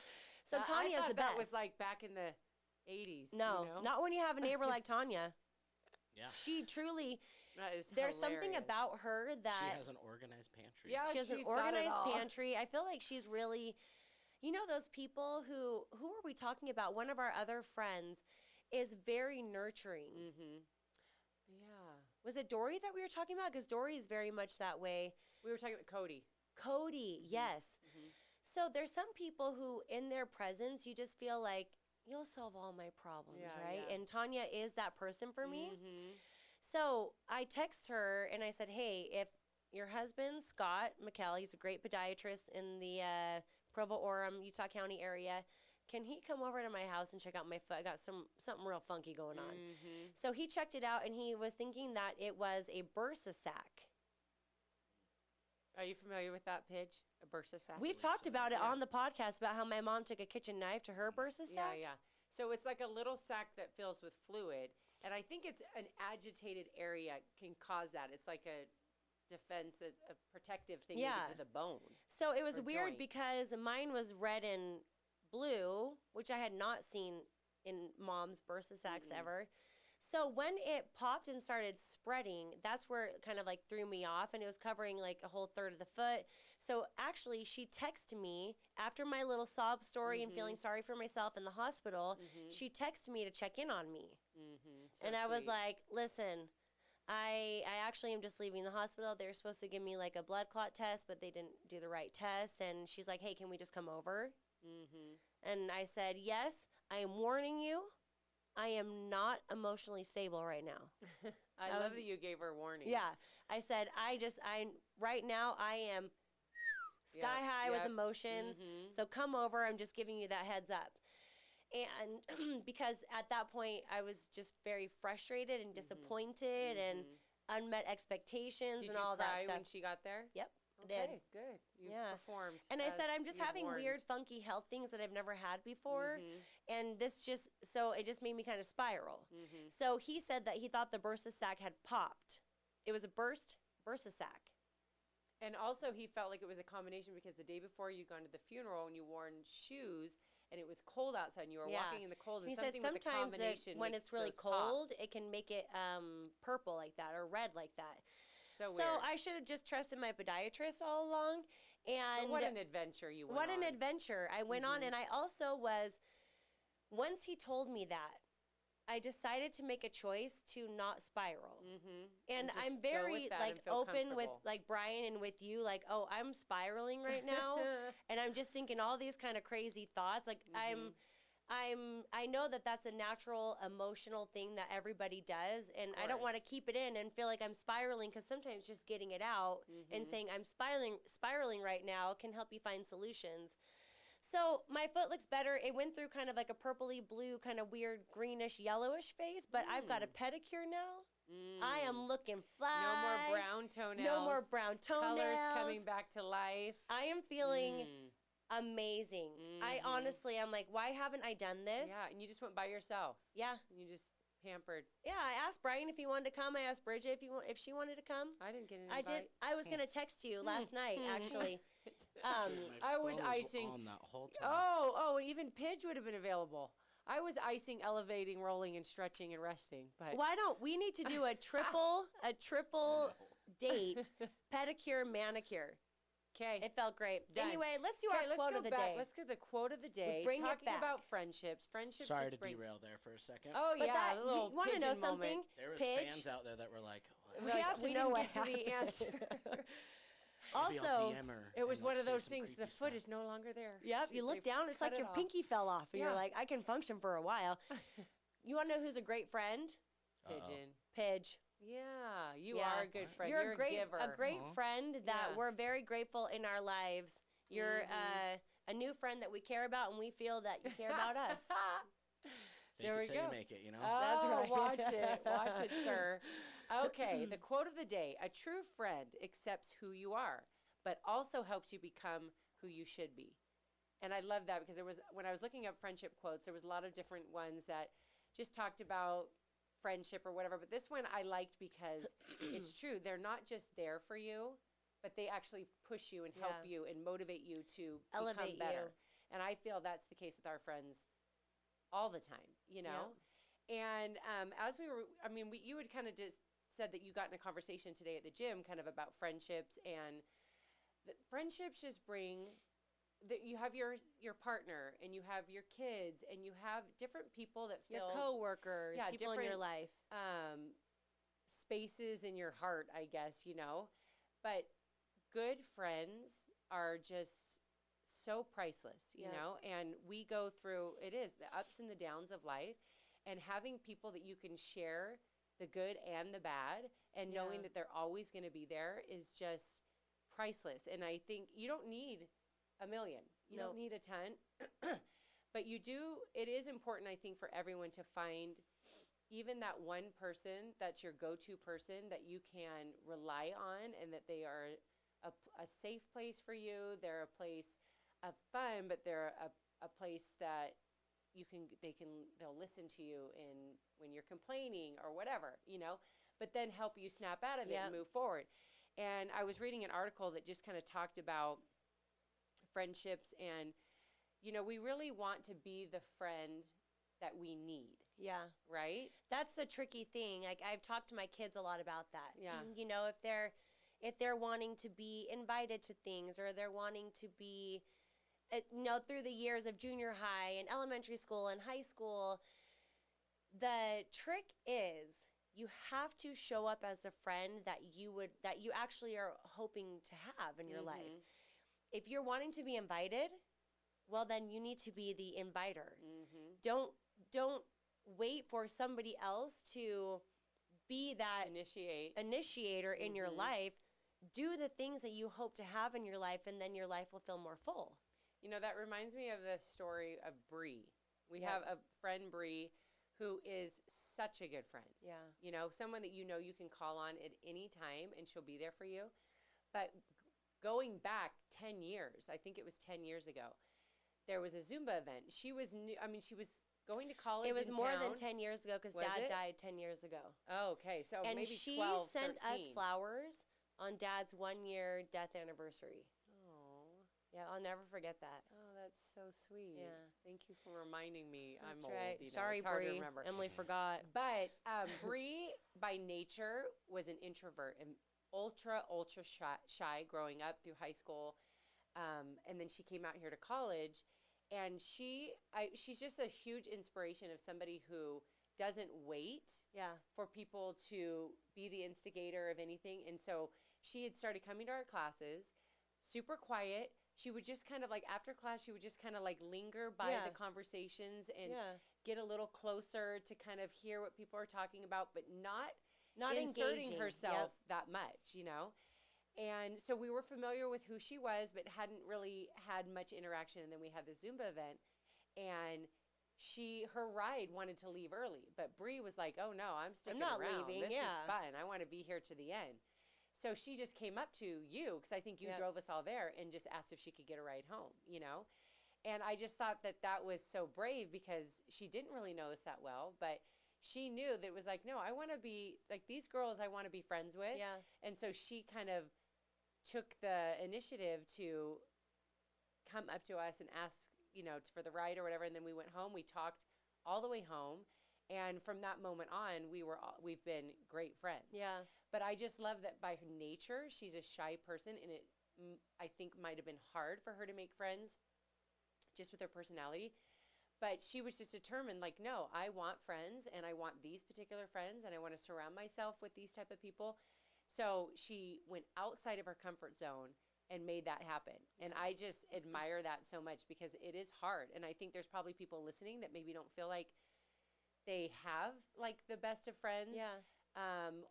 So Tanya's the best. That was like back in the 80s. No, you know? not when you have a neighbor like Tanya. Yeah. She truly, there's something about her that. She has an organized pantry. Yeah, she has an organized pantry. I feel like she's really, you know, those people who are we talking about? One of our other friends is very nurturing. Mm-hmm. Yeah. Was it Dory that we were talking about? Because Dory is very much that way. We were talking about Cody. Cody, yes. Mm-hmm. So there's some people who, in their presence, you just feel like, you'll solve all my problems, right? Yeah. And Tanya is that person for me. Mm-hmm. So I text her and I said, hey, if your husband, Scott McKell, he's a great podiatrist in the Provo-Orem, Utah County area, can he come over to my house and check out my foot? I got something real funky going on. Mm-hmm. So he checked it out and he was thinking that it was a bursa sac. Are you familiar with that, Pidge? A bursa sac? We've talked about it on the podcast about how my mom took a kitchen knife to her bursa sac. Yeah. So it's like a little sac that fills with fluid. And I think it's an agitated area can cause that. It's like a defense, a protective thing to the bone. So it was weird because mine was red and blue, which I had not seen in mom's bursa sacs ever. So when it popped and started spreading, that's where it kind of like threw me off, and it was covering like a whole third of the foot. So actually she texted me after my little sob story and feeling sorry for myself in the hospital. She texted me to check in on me. So and I was like, listen, I actually am just leaving the hospital. They were supposed to give me like a blood clot test, but they didn't do the right test. And she's like, hey, can we just come over? And I said, yes, I am warning you. I am not emotionally stable right now. I love that you gave her warning. Yeah. I said, right now I am sky high with emotions. So come over. I'm just giving you that heads up. And because at that point I was just very frustrated and disappointed and unmet expectations and all that stuff. Did you cry when she got there? Yep. Okay, good. You performed. And I said, I'm just having weird, funky health things that I've never had before. And this it just made me kind of spiral. So he said that he thought the bursa sac had popped. It was a bursa sac. And also he felt like it was a combination because the day before you'd gone to the funeral and you worn shoes and it was cold outside and you were walking in the cold. And he said sometimes when it's really cold, it can make it purple like that or red like that. So I should have just trusted my podiatrist all along. And but what an adventure you went on. What an adventure I went on. And I also once he told me that, I decided to make a choice to not spiral. And I'm very like open with like Brian and with you, like, oh, I'm spiraling right now. And I'm just thinking all these kind of crazy thoughts. Like I know that that's a natural emotional thing that everybody does, and I don't want to keep it in and feel like I'm spiraling, because sometimes just getting it out and saying I'm spiraling right now can help you find solutions. So my foot looks better. It went through kind of like a purpley blue, kind of weird greenish yellowish phase, but I've got a pedicure now. I am looking fly. No more brown toenails. No more brown toenails. Colors coming back to life. I am feeling amazing. I honestly, I'm like, why haven't I done this? Yeah, and you just went by yourself. Yeah. And you just pampered. Yeah, I asked Brian if he wanted to come. I asked Bridget if she wanted to come. I didn't get an invite. I did. I was going to text you last night, actually. I was icing. On that whole time. Oh, even Pidge would have been available. I was icing, elevating, rolling, and stretching and resting. But why don't we need to do a triple date pedicure manicure? Okay. It felt great. Done. Anyway, let's do our quote of the day. Let's go to the quote of the day. Bring it back. About friendships. Friendships. Sorry to derail there for a second. Oh, but yeah. you want to know something? There was Pidge? fans out there that were like, we have to know what happened. The answer. Also, it was one of those things. The foot is no longer there. Yep. You look down, it's like your pinky fell off. And you're like, I can function for a while. You want to know who's a great friend? Pigeon. Pidge. Yeah, you are a good friend. You're a great giver. friend that we're very grateful in our lives. You're a new friend that we care about, and we feel that you care about us. Fake it till you make it, you know? Oh, That's right. Watch it, sir. Okay, the quote of the day: a true friend accepts who you are, but also helps you become who you should be. And I love that because when I was looking up friendship quotes, there was a lot of different ones that just talked about friendship or whatever. But this one I liked because it's true. They're not just there for you, but they actually push you and help you and motivate you to elevate become better. And I feel that's the case with our friends all the time, you know? Yeah. And as we were, you had kind of just said that you got in a conversation today at the gym kind of about friendships, and friendships just bring that you have your partner and you have your kids and you have different people that your coworkers, people in your life, spaces in your heart, I guess, you know. But good friends are just so priceless, you know. And we go through the ups and the downs of life, and having people that you can share the good and the bad, and knowing that they're always going to be there is just priceless. And I think you don't need a million. You don't need a ton. But it is important, I think, for everyone to find even that one person that's your go-to person that you can rely on, and that they are a safe place for you. They're a place of fun, but they're a place that they'll listen to you when you're complaining or whatever, you know, but then help you snap out of it and move forward. And I was reading an article that just kind of talked about friendships, and you know, we really want to be the friend that we need. Yeah. Right? That's the tricky thing. Like, I've talked to my kids a lot about that. Yeah. You know, if they're wanting to be invited to things, or they're wanting to be, you know, through the years of junior high and elementary school and high school, the trick is you have to show up as the friend that you actually are hoping to have in your life. If you're wanting to be invited, well, then you need to be the inviter. Don't wait for somebody else to be that initiator in your life. Do the things that you hope to have in your life, and then your life will feel more full. You know, that reminds me of the story of Bree. We have a friend, Bree, who is such a good friend. Yeah. You know, someone that you know you can call on at any time, and she'll be there for you. But going back 10 years, I think it was 10 years ago, there was a Zumba event. She was new. She was going to college. It was more than 10 years ago, because Dad died 10 years ago. Oh, okay. So and maybe she 12, sent 13. us flowers on Dad's 1-year death anniversary. Oh. Yeah, I'll never forget that. Oh, that's so sweet. Yeah. Thank you for reminding me. That's I'm old. right. You know, Sorry, it's hard Bree. to remember. Emily forgot. But Bree, by nature, was an introvert and ultra shy growing up through high school. And then she came out here to college, and she's just a huge inspiration of somebody who doesn't wait for people to be the instigator of anything. And so she had started coming to our classes, super quiet. She would just kind of like, after class, she would just kind of like linger by the conversations and get a little closer to kind of hear what people are talking about, but not inserting engaging herself that much, you know? And so we were familiar with who she was, but hadn't really had much interaction. And then we had the Zumba event, and her ride wanted to leave early, but Bree was like, "Oh no, I'm sticking around. Leaving. This is fun. I want to be here to the end." So she just came up to you, because I think you drove us all there, and just asked if she could get a ride home, you know? And I just thought that was so brave, because she didn't really know us that well, but she knew that it was like, no, I want to be like these girls I want to be friends with. Yeah. And so she kind of took the initiative to come up to us and ask, you know, for the ride or whatever. And then we went home. We talked all the way home. And from that moment on, we've been great friends. Yeah. But I just love that by her nature, she's a shy person. And it, I think, might have been hard for her to make friends just with her personality. But she was just determined, like, no, I want friends, and I want these particular friends, and I want to surround myself with these type of people. So she went outside of her comfort zone and made that happen. And I just admire that so much, because it is hard. And I think there's probably people listening that maybe don't feel like they have like the best of friends. Yeah.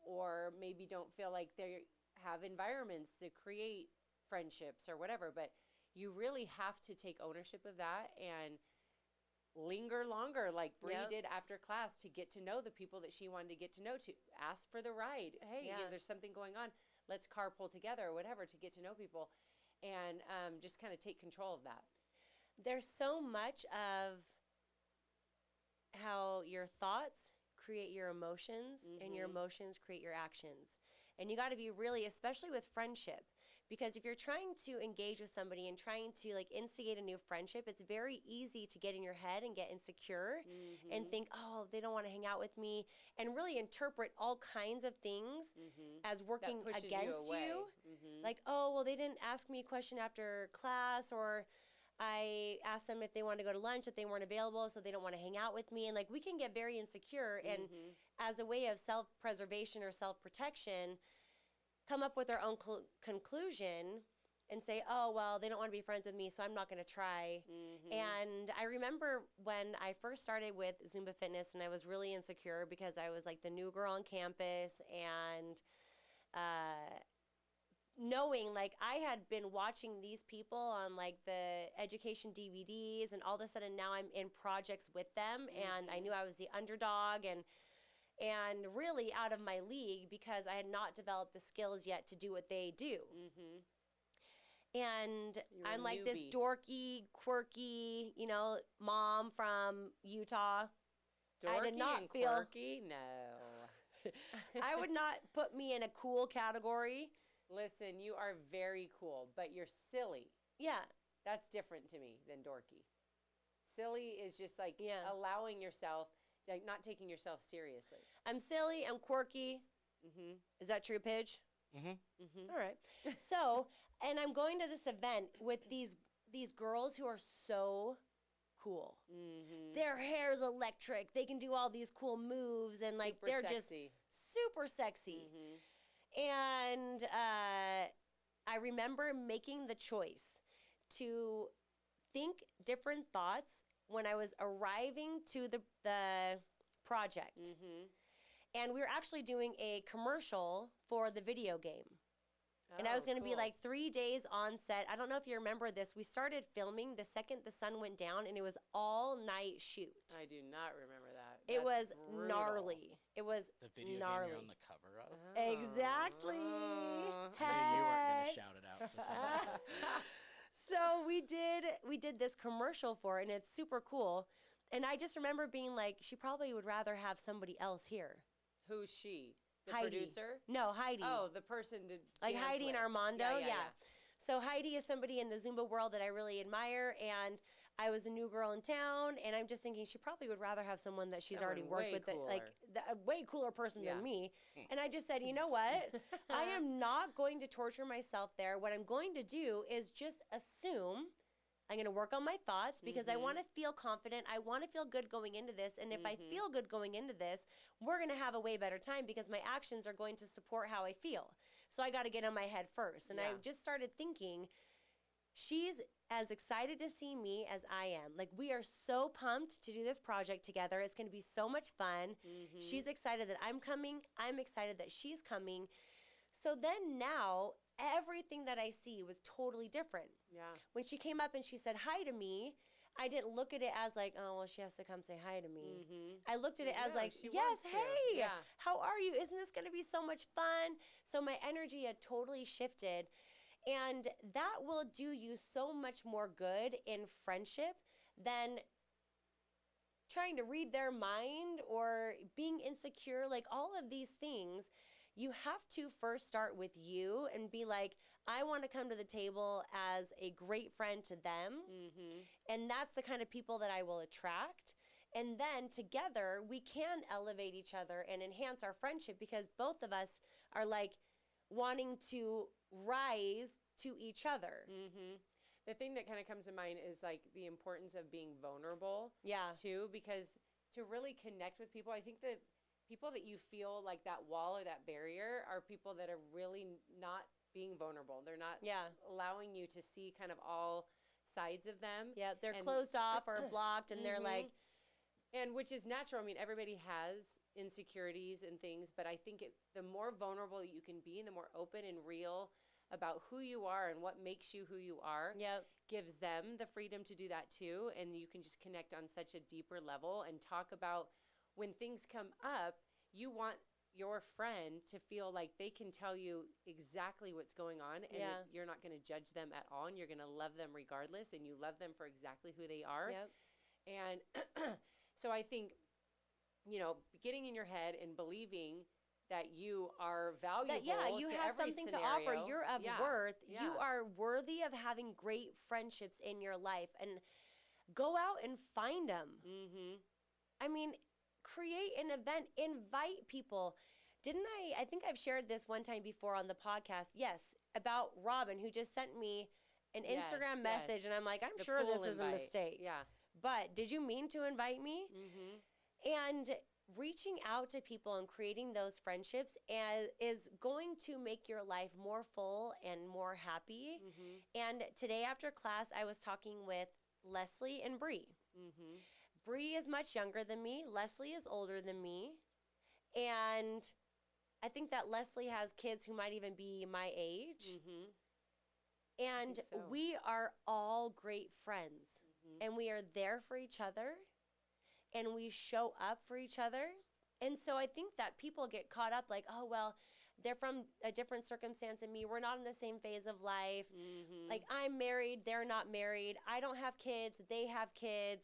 Or maybe don't feel like they have environments that create friendships or whatever. But you really have to take ownership of that and linger longer, like Bree did after class, to get to know the people that she wanted to get to know, to ask for the ride. Hey, there's something going on. Let's carpool together or whatever to get to know people, and just kind of take control of that. There's so much of how your thoughts create your emotions and your emotions create your actions. And you got to be really, especially with friendship, because if you're trying to engage with somebody and trying to like instigate a new friendship, it's very easy to get in your head and get insecure and think, oh, they don't want to hang out with me, and really interpret all kinds of things as working against you. Like, oh, well, they didn't ask me a question after class, or I asked them if they wanted to go to lunch, that they weren't available, so they don't want to hang out with me. And like, we can get very insecure and as a way of self-preservation or self-protection, come up with our own conclusion and say, oh, well, they don't want to be friends with me, so I'm not going to try. And I remember when I first started with Zumba Fitness, and I was really insecure because I was like the new girl on campus, and knowing like I had been watching these people on like the education DVDs, and all of a sudden now I'm in projects with them, and I knew I was the underdog and really out of my league because I had not developed the skills yet to do what they do. And I'm like this dorky, quirky, mom from Utah. Dorky I did not and feel quirky? No. I would not put me in a cool category. Listen, you are very cool, but you're silly. Yeah. That's different to me than dorky. Silly is just like allowing yourself, like not taking yourself seriously. I'm silly, I'm quirky. Is that true, Pidge? All right. So, and I'm going to this event with these girls who are so cool. Their hair's electric. They can do all these cool moves, and like super they're sexy. Just super sexy. And I remember making the choice to think different thoughts when I was arriving to the project. And we were actually doing a commercial for the video game. And I was going to be like 3 days on set. I don't know if you remember this. We started filming the second the sun went down, and it was all night shoot. I do not remember that. It was gnarly. It was the video gnarly. game you're on the cover of. Exactly. You weren't going to shout it out, so somebody got to. So we did this commercial for it, and it's super cool. And I just remember being like, she probably would rather have somebody else here. Who's she? The Heidi. Producer? No, Heidi. Oh, the person to like dance Heidi with. and Armando. Yeah. So Heidi is somebody in the Zumba world that I really admire, and I was a new girl in town, and I'm just thinking she probably would rather have someone that she's already worked with, a way cooler person than me. And I just said, you know what? I am not going to torture myself there. What I'm going to do is just assume. I'm going to work on my thoughts because I want to feel confident. I want to feel good going into this. And if I feel good going into this, we're going to have a way better time because my actions are going to support how I feel. So I got to get in my head first. And I just started thinking, she's as excited to see me as I am. Like, we are so pumped to do this project together. It's going to be so much fun. She's excited that I'm coming. I'm excited that she's coming. So then now, everything that I see was totally different. When she came up and she said hi to me, I didn't look at it as like, oh, well, she has to come say hi to me. I looked at it as like, yes, hey, how are you? Isn't this going to be so much fun? So my energy had totally shifted. And that will do you so much more good in friendship than trying to read their mind or being insecure, like all of these things. You have to first start with you and be like, I want to come to the table as a great friend to them. And that's the kind of people that I will attract. And then together we can elevate each other and enhance our friendship because both of us are like wanting to rise to each other. The thing that kind of comes to mind is like the importance of being vulnerable too, because to really connect with people, I think that people that you feel like that wall or that barrier are people that are really not being vulnerable. They're not allowing you to see kind of all sides of them. They're closed off or blocked, and they're like... And which is natural. I mean, everybody has insecurities and things, but I think the more vulnerable you can be and the more open and real about who you are and what makes you who you are. Yep. Gives them the freedom to do that too. And you can just connect on such a deeper level and talk about when things come up, you want your friend to feel like they can tell you exactly what's going on, and you're not going to judge them at all, and you're going to love them regardless, and you love them for exactly who they are. Yep. And so I think, getting in your head and believing that you are valuable. That, you have something to offer. You're of worth. Yeah. You are worthy of having great friendships in your life, and go out and find them. Mm-hmm. I mean, create an event, invite people. I think I've shared this one time before on the podcast. Yes, about Robin, who just sent me an Instagram message, and I'm like, I'm sure this is a mistake. Yeah. But did you mean to invite me? Mm-hmm. And reaching out to people and creating those friendships is going to make your life more full and more happy. Mm-hmm. And today after class, I was talking with Leslie and Bree. Mm-hmm. Bree is much younger than me. Leslie is older than me. And I think that Leslie has kids who might even be my age. Mm-hmm. And we are all great friends. Mm-hmm. And we are there for each other. And we show up for each other. And so I think that people get caught up like, oh, well, they're from a different circumstance than me. We're not in the same phase of life. Mm-hmm. Like, I'm married. They're not married. I don't have kids. They have kids.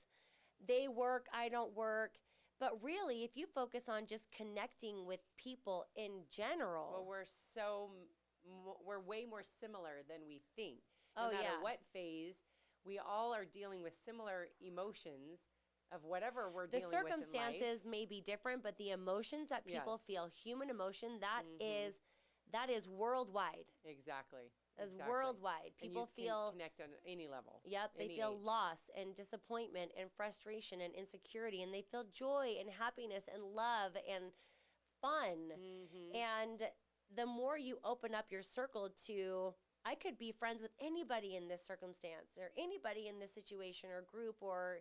They work, I don't work. But really, if you focus on just connecting with people in general. Well, we're way more similar than we think. No matter what phase, we all are dealing with similar emotions of whatever we're dealing with in life. The circumstances may be different, but the emotions that people feel, human emotion, that is worldwide. Exactly. As worldwide. People feel connect on any level. Yep, they feel loss and disappointment and frustration and insecurity, and they feel joy and happiness and love and fun. Mm-hmm. And the more you open up your circle to, I could be friends with anybody in this circumstance or anybody in this situation or group or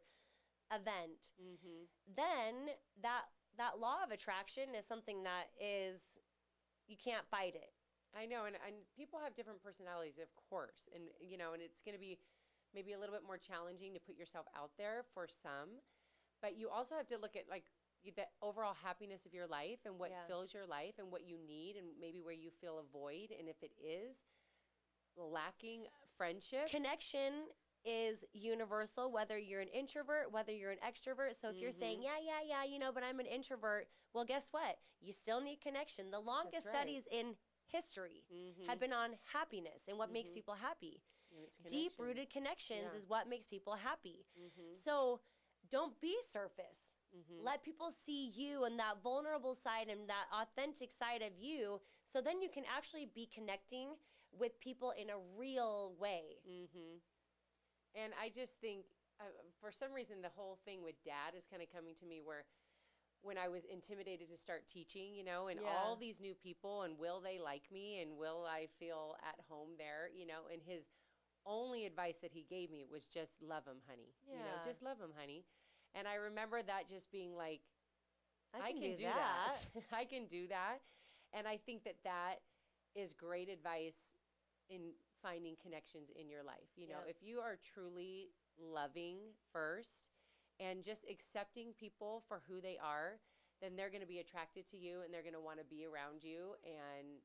event, mm-hmm. then that law of attraction is something that is, you can't fight it. I know, and people have different personalities, of course, and it's going to be maybe a little bit more challenging to put yourself out there for some, but you also have to look at the overall happiness of your life and what fills your life and what you need and maybe where you feel a void, and if it is lacking friendship. Connection is universal, whether you're an introvert, whether you're an extrovert. So if you're saying, but I'm an introvert, well, guess what? You still need connection. The longest studies in history have been on happiness and what makes people happy. Deep-rooted connections is what makes people happy. So don't be surface. Let people see you and that vulnerable side and that authentic side of you, so then you can actually be connecting with people in a real way. And I just think, for some reason, the whole thing with Dad is kind of coming to me where when I was intimidated to start teaching, and all these new people, and will they like me, and will I feel at home there, and his only advice that he gave me was just love him, honey. Just love him, honey. And I remember that just being like, I can do that. I can do that. And I think that is great advice in finding connections in your life. If you are truly loving first and just accepting people for who they are, then they're going to be attracted to you and they're going to want to be around you, and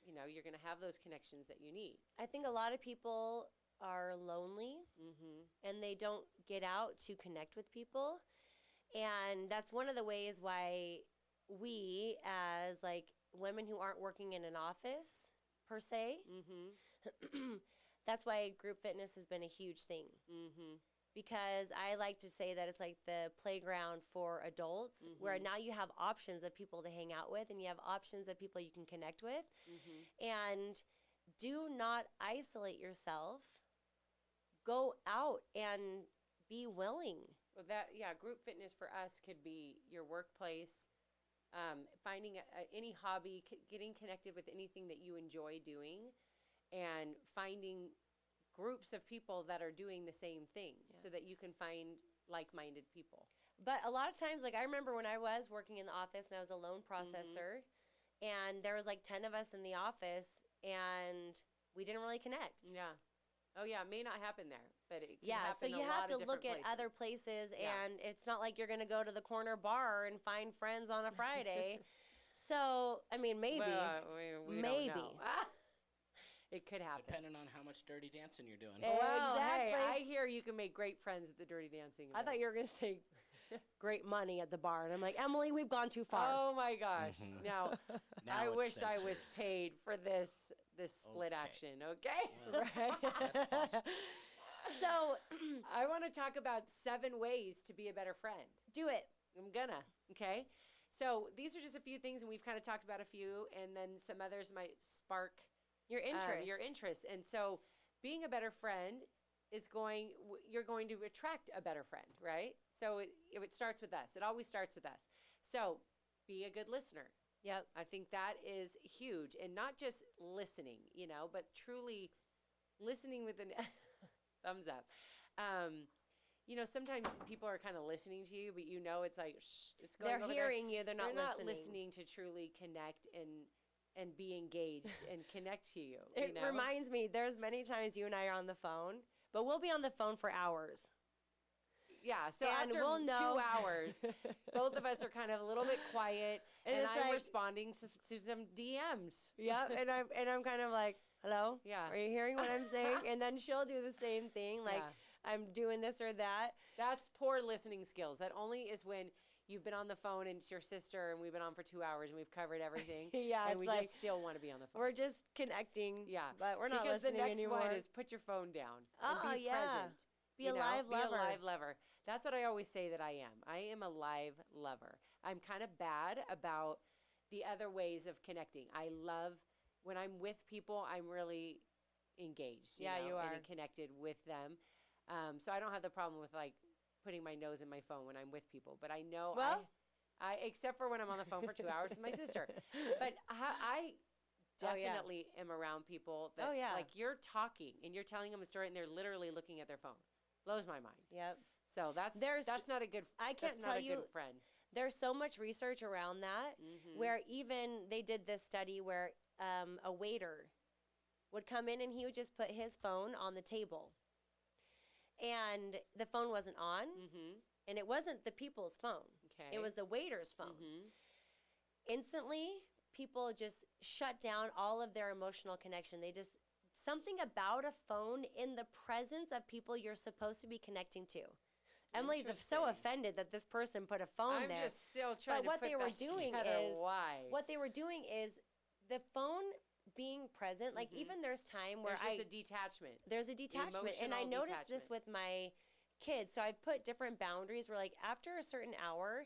you're going to have those connections that you need. I think a lot of people are lonely and they don't get out to connect with people. And that's one of the ways why we, as women who aren't working in an office per se, that's why group fitness has been a huge thing. Because I like to say that it's like the playground for adults, where now you have options of people to hang out with and you have options of people you can connect with. And do not isolate yourself. Go out and be willing. Well, group fitness for us could be your workplace, finding any hobby, getting connected with anything that you enjoy doing, and finding groups of people that are doing the same thing so that you can find like-minded people. But a lot of times, I remember when I was working in the office and I was a loan processor, and there was 10 of us in the office, and we didn't really connect. Yeah. Oh, yeah. It may not happen there, but it can Yeah, so happen you a have lot to of look different at other places, Yeah. and it's not like you're going to go to the corner bar and find friends on a Friday. So, I mean, maybe. Well, we maybe. don't know. It could happen. Depending on how much dirty dancing you're doing. Well, Exactly. hey, I hear you can make great friends at the Dirty Dancing I thought you were going to say great money at the bar. And I'm like, Emily, we've gone too far. Oh, my gosh. Mhm. Now, Now I it's wish I was censored. paid for this split Okay. action, okay? Well, Right. that's possible. So, I want to talk about 7 ways to be a better friend. do it. I'm gonna, okay? So these are just a few things, and we've kind of talked about a few, and then some others might spark Your interest. your interest. And so being a better friend is you're going to attract a better friend, right? So it starts with us. It always starts with us. So be a good listener. Yep. I think that is huge, and not just listening, but truly listening with an thumbs up. Sometimes people are kind of listening to you, but it's like, shh, it's going They're over hearing you. They're there. not They're listening. not listening to truly connect and be engaged and connect to you. It you know? reminds me, there's many times you and I are on the phone, but we'll be on the phone for hours. Yeah, so And after we'll know. 2 hours, both of us are kind of a little bit quiet, and it's I'm like, responding to some DMs. Yep, and I'm kind of like, hello? Yeah. Are you hearing what I'm saying? And then she'll do the same thing, like, Yeah. I'm doing this or that. That's poor listening skills. That only is when you've been on the phone and it's your sister, and we've been on for 2 hours, and we've covered everything. Yeah, and it's we like, just still want to be on the phone. we're just connecting, Yeah, but we're not because listening the next anymore. one is put your phone down and Oh, be yeah. present. Be a live lover. Be a live lover. That's what I always say that I am. I am a live lover. I'm kind of bad about the other ways of connecting. I love when I'm with people, I'm really engaged. Yeah, you are. And connected with them. So I don't have the problem with like putting my nose in my phone when I'm with people. But I know I except for when I'm on the phone for 2 hours with my sister. But I definitely am around people that like you're talking and you're telling them a story and they're literally looking at their phone. Blows my mind. Yep. So that's not a good. I can't that's not tell a you. Good friend. There's so much research around that, where even they did this study where a waiter would come in and he would just put his phone on the table, and the phone wasn't on, and it wasn't the people's phone. Okay. It was the waiter's phone. Instantly, people just shut down all of their emotional connection. They just something about a phone in the presence of people you're supposed to be connecting to. Emily's so offended that this person put a phone I'm there. just still trying to what put they were that doing together. is Why? what they were doing is the phone being present. Like even there's time where There's just a detachment. there's a detachment, and I Emotional noticed this detachment. with my kids. So I put different boundaries where like after a certain hour,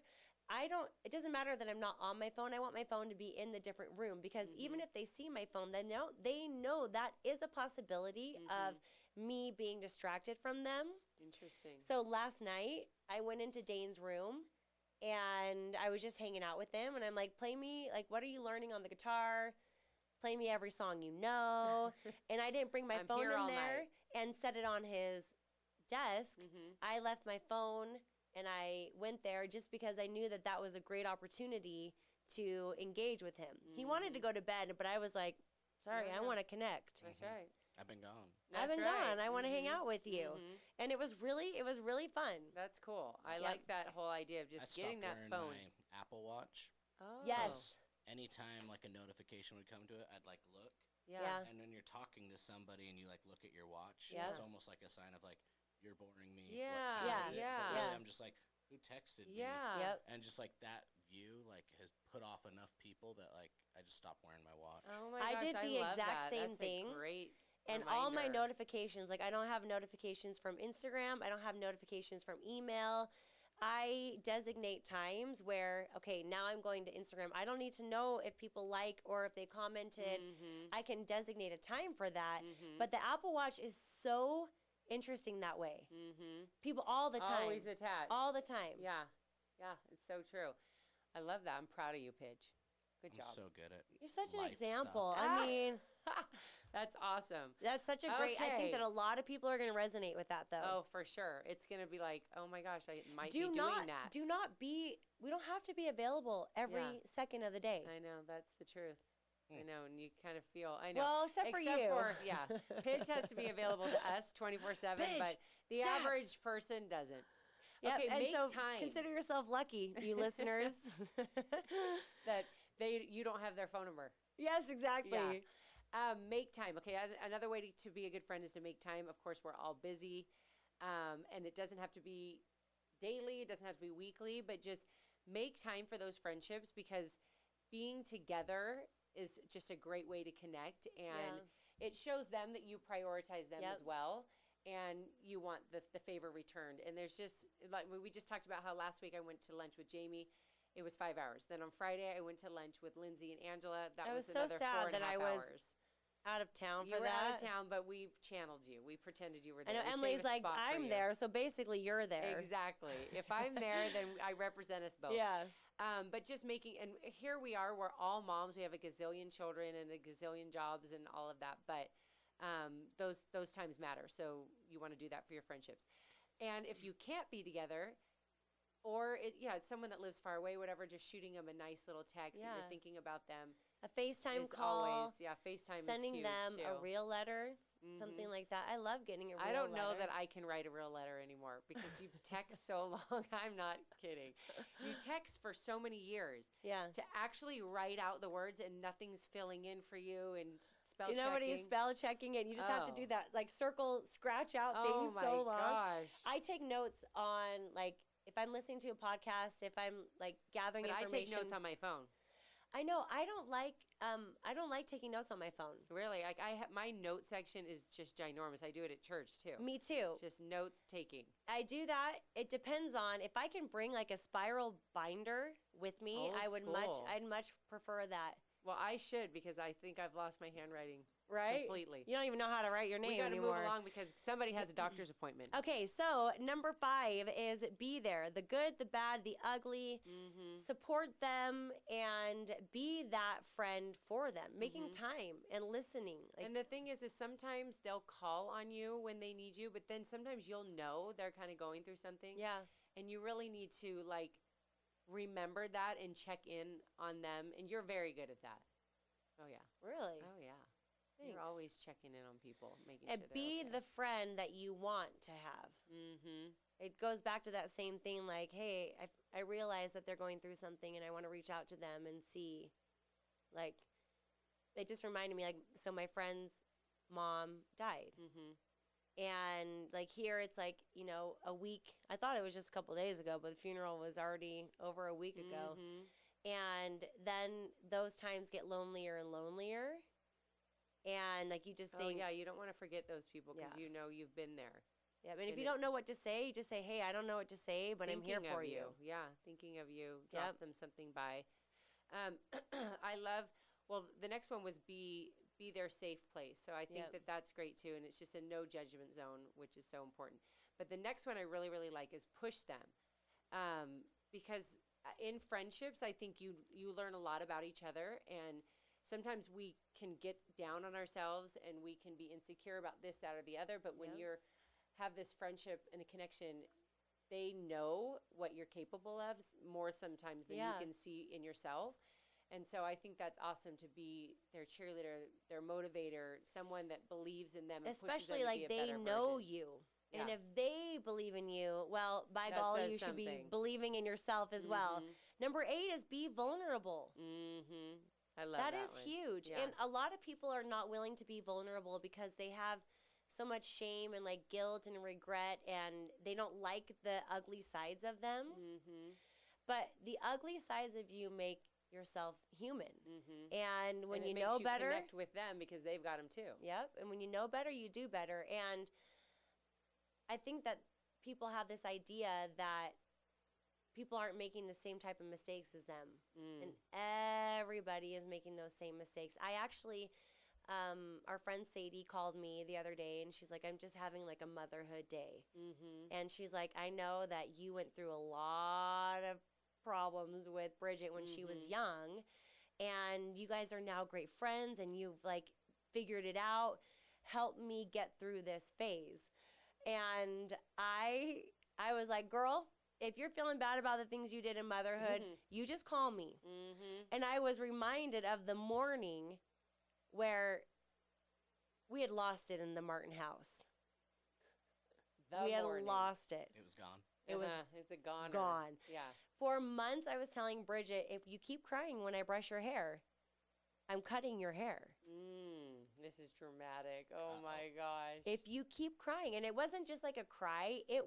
it doesn't matter that I'm not on my phone. I want my phone to be in the different room because even if they see my phone, they know that is a possibility of me being distracted from them. Interesting. So last night I went into Dane's room and I was just hanging out with him and I'm like, play me, like, what are you learning on the guitar? Play me every song you know. And I didn't bring my phone in there and set it on his desk. I left my phone and I went there just because I knew that was a great opportunity to engage with him. He wanted to go to bed, but I was like, sorry, I want to connect. That's right. I've been gone. I've been gone. I want to hang out with you. And it was really fun. That's cool. I like that whole idea of just getting that wearing phone. my Apple Watch. Oh. Yes. Anytime like a notification would come to it, I'd like look. Yeah. And when you're talking to somebody and you like look at your watch, Yeah. it's almost like a sign of like you're boring me. Yeah, What time is it? yeah. But really, Yeah. I'm just like, who texted me? Yeah. Yep. And just like that view like has put off enough people that like I just stopped wearing my watch. Oh my I gosh, did the love exact that. same That's thing. A great And all my reminder. notifications, like I don't have notifications from Instagram. I don't have notifications from email. I designate times where, okay, now I'm going to Instagram. I don't need to know if people like or if they commented. I can designate a time for that. But the Apple Watch is so interesting that way. People all the time. Always attached. All the time. Yeah. Yeah, it's so true. I love that. I'm proud of you, Pidge. Good I'm job. so good at You're such an life example. stuff. I mean, That's awesome. that's such a great, I think Okay. that a lot of people are going to resonate with that though. Oh, for sure. It's going to be like, oh my gosh, I might be do doing that. not be, we don't have to be available every second of the day. I know, that's the truth. I know, and you kind of feel, I know. Well, except for you. Yeah, Pitch has to be available to us 24/7, but the average person doesn't. Yep, okay, and make so time. Consider yourself lucky, you listeners. That you don't have their phone number. Yes, exactly. Yeah. Make time. Okay, another way to be a good friend is to make time. Of course, we're all busy, and it doesn't have to be daily. It doesn't have to be weekly, but just make time for those friendships, because being together is just a great way to connect, and it shows them that you prioritize them as well, and you want the favor returned. And there's just, like we just talked about how last week I went to lunch with Jamie. It was 5 hours. Then on Friday I went to lunch with Lindsay and Angela. That was so another sad 4.5 that I was hours. Out of town you for were that. out of town, but we channeled you. We pretended you were there. I know Emily's like, I'm there, so basically you're there. Exactly. If I'm there, then I represent us both. Yeah. But just making, and here we are, we're all moms. We have a gazillion children and a gazillion jobs and all of that. But those times matter. So you want to do that for your friendships. And if you can't be together, or it's someone that lives far away, whatever, just shooting them a nice little text and you're thinking about them. A FaceTime call. Always, FaceTime sending is huge them too. a real letter, something like that. I love getting a real letter. I don't know that I can write a real letter anymore, because you text so long. I'm not kidding. You text for so many years. Yeah. To actually write out the words and nothing's filling in for you and spell checking. Nobody's spell checking it. You just have to do that, like circle, scratch out things so long. Oh my gosh. I take notes on, like, if I'm listening to a podcast, if I'm like gathering information. I take notes on my phone. I know. I don't like taking notes on my phone. Really? Like my note section is just ginormous. I do it at church too. Me too. Just notes taking. I do that. It depends on if I can bring like a spiral binder with me. I'd much prefer that. Well, I should, because I think I've lost my handwriting. Right? Completely. You don't even know how to write your name anymore. We got to move along because somebody has a doctor's appointment. Okay, so number 5 is be there. The good, the bad, the ugly. Support them and be that friend for them. Making time and listening. And the thing is sometimes they'll call on you when they need you, but then sometimes you'll know they're kind of going through something. Yeah. And you really need to remember that and check in on them. And you're very good at that. Oh, yeah. Really? Oh, yeah. Thanks. You're always checking in on people, making and sure be okay. the friend that you want to have. It goes back to that same thing, like, hey, I realize that they're going through something and I want to reach out to them and see. Like, it just reminded me, like, so my friend's mom died. And, like, here it's like, a week. I thought it was just a couple days ago, but the funeral was already over a week ago. And then those times get lonelier and lonelier. And, like, you just think. Oh, yeah, you don't want to forget those people because you know you've been there. Yeah, but if you don't know what to say, you just say, hey, I don't know what to say, but I'm here for you. Yeah, thinking of you. Drop them something by. I love, the next one was be their safe place. So I think that's great, too. And it's just a no judgment zone, which is so important. But the next one I really, really like is push them. Because in friendships, I think you learn a lot about each other. And sometimes we can get down on ourselves and we can be insecure about this, that, or the other. But when you have this friendship and a connection, they know what you're capable of more sometimes than you can see in yourself. And so I think that's awesome to be their cheerleader, their motivator, someone that believes in them and especially pushes them like to be a they better know version. you. Yeah. And if they believe in you, well, by That golly, says you should be something. believing in yourself as well. Number 8 is be vulnerable. I love that. That is one. huge. Yeah. And a lot of people are not willing to be vulnerable because they have so much shame and like guilt and regret, and they don't like the ugly sides of them. But the ugly sides of you make yourself human. And when you know better, connect with them because they've got them too. Yep. And when you know better, you do better. And I think that people have this idea that people aren't making the same type of mistakes as them. And everybody is making those same mistakes. I actually, our friend Sadie called me the other day and she's like, I'm just having like a motherhood day. And she's like, I know that you went through a lot of problems with Bridget when she was young, and you guys are now great friends and you've like figured it out. Help me get through this phase. And I was like, girl, if you're feeling bad about the things you did in motherhood, you just call me. And I was reminded of the morning where we had lost it in the Martin house. We had lost it. It was gone. It was it's a goner. gone. Yeah. For months, I was telling Bridget, if you keep crying when I brush your hair, I'm cutting your hair. This is dramatic. Oh my gosh. If you keep crying, and it wasn't just like a cry, it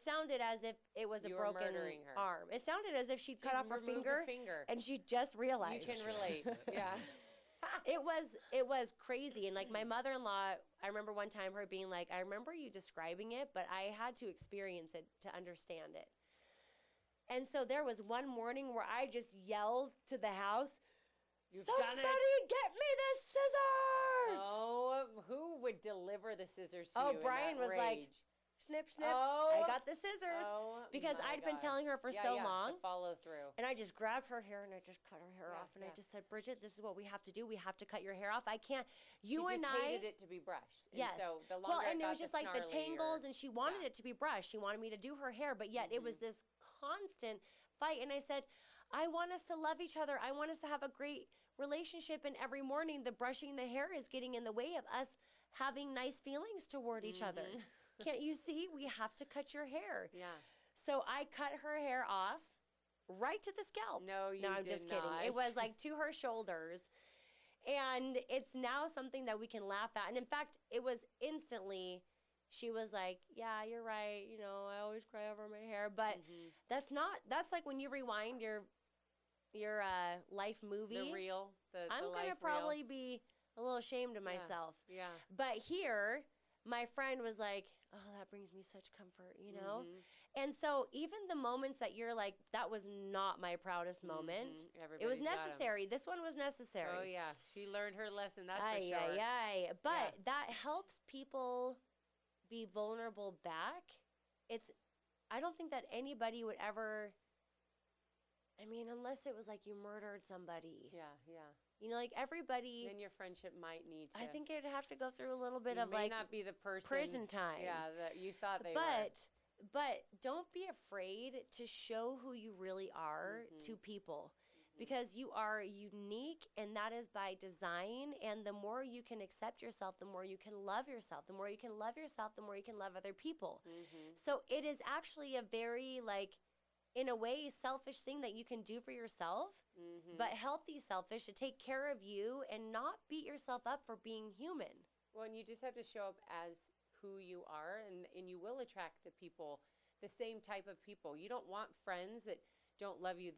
sounded as if it was a broken arm. It sounded as if she'd cut off her finger, and she just realized. You can relate. Yeah. It was crazy. And like my mother-in-law, I remember one time her being like, I remember you describing it, but I had to experience it to understand it. And so there was one morning where I just yelled to the house, somebody get me the scissors! Oh, who would deliver the scissors to you? Brian was like, snip, snip. I got the scissors. Because I'd been telling her for so long. The follow through. And I just grabbed her hair and I just cut her hair off. And I just said, Bridget, this is what we have to do. We have to cut your hair off. I can't. She hated it to be brushed. Yes. And so the longer and it was just like the tangles, and she wanted it to be brushed. She wanted me to do her hair, but yet it was this constant fight. And I said, I want us to love each other. I want us to have a great relationship. And every morning, the brushing the hair is getting in the way of us having nice feelings toward each other. Can't you see? We have to cut your hair. Yeah. So I cut her hair off right to the scalp. No, I'm just kidding. It was like to her shoulders. And it's now something that we can laugh at. And in fact, it was instantly, she was like, yeah, you're right. You know, I always cry over my hair. But that's like when you rewind your life movie. The real, I'm going to probably be a little ashamed of myself. Yeah. But here, my friend was like, oh, that brings me such comfort, you know? And so even the moments that you're like, that was not my proudest moment. It was necessary. This one was necessary. Oh, yeah. She learned her lesson, that's for sure. But that helps people be vulnerable back. I don't think that anybody would ever, I mean, unless it was like you murdered somebody. Yeah. You know, like everybody. Then your friendship might need to. I think it'd have to go through a little bit of like. May not be the person. Prison time. Yeah, that you thought they were. But don't be afraid to show who you really are to people, because you are unique, and that is by design. And the more you can accept yourself, the more you can love yourself. The more you can love yourself, the more you can love other people. So it is actually a very like, in a way, selfish thing that you can do for yourself, but healthy selfish, to take care of you and not beat yourself up for being human. Well, and you just have to show up as who you are, and you will attract the people, the same type of people. You don't want friends that don't love you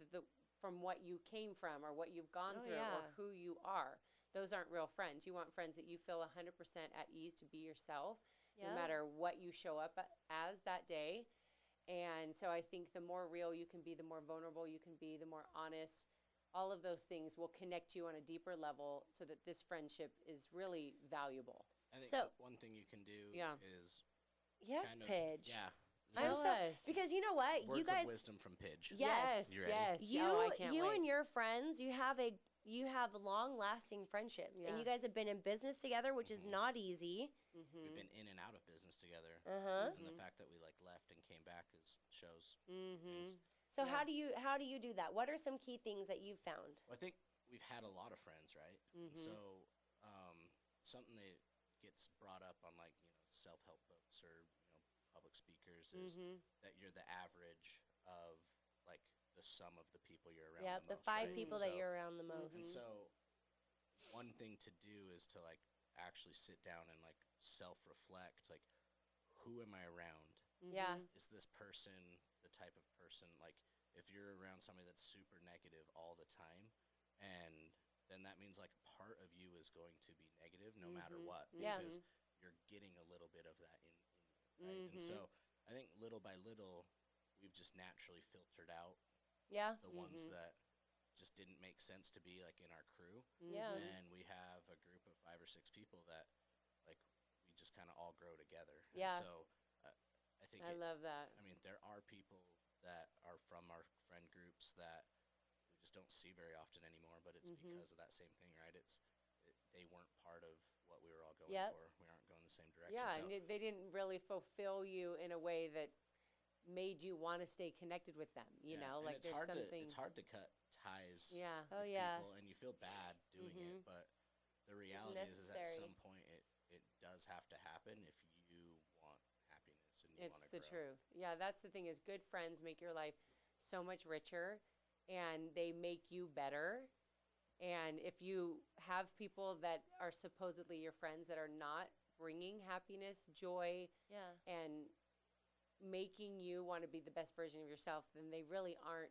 from what you came from or what you've gone through or who you are. Those aren't real friends. You want friends that you feel 100% at ease to be yourself, no matter what you show up as that day. And so I think the more real you can be, the more vulnerable you can be, the more honest, all of those things will connect you on a deeper level so that this friendship is really valuable. I think one thing you can do is Pidge. Yeah. Because you know what? Words you guys, of wisdom from Pidge. Yes. You wait. and your friends, you have long-lasting friendships. And you guys have been in business together, which is not easy. We've been in and out of business together. And the fact that we like left and came back shows things. So how do you do that? What are some key things that you've found? Well, I think we've had a lot of friends, right? So something that gets brought up on like, self-help books or, public speakers is that you're the average of like the sum of the people you're around the most. The five people that you're around the most. And so one thing to do is to like actually sit down and like self-reflect, like, who am I around? Is this person the type of person, like, if you're around somebody that's super negative all the time, and then that means like part of you is going to be negative no matter what, because you're getting a little bit of that in you, right? And so I think little by little we've just naturally filtered out the ones that just didn't make sense to be like in our crew. And we have a group of 5 or 6 people that like we just kind of all grow together. And so I think I love that. I mean, there are people that are from our friend groups that we just don't see very often anymore, but it's because of that same thing, right? They weren't part of what we were all going for. We aren't going the same direction. Yeah, and they didn't really fulfill you in a way that made you want to stay connected with them, you know? And like there's something. It's hard to cut ties with people, and you feel bad doing it, but the reality is at some point it does have to happen if you want happiness and you want to grow. It's the truth. Yeah, that's the thing is good friends make your life so much richer, and they make you better. And if you have people that are supposedly your friends that are not bringing happiness, joy, and making you want to be the best version of yourself, then they really aren't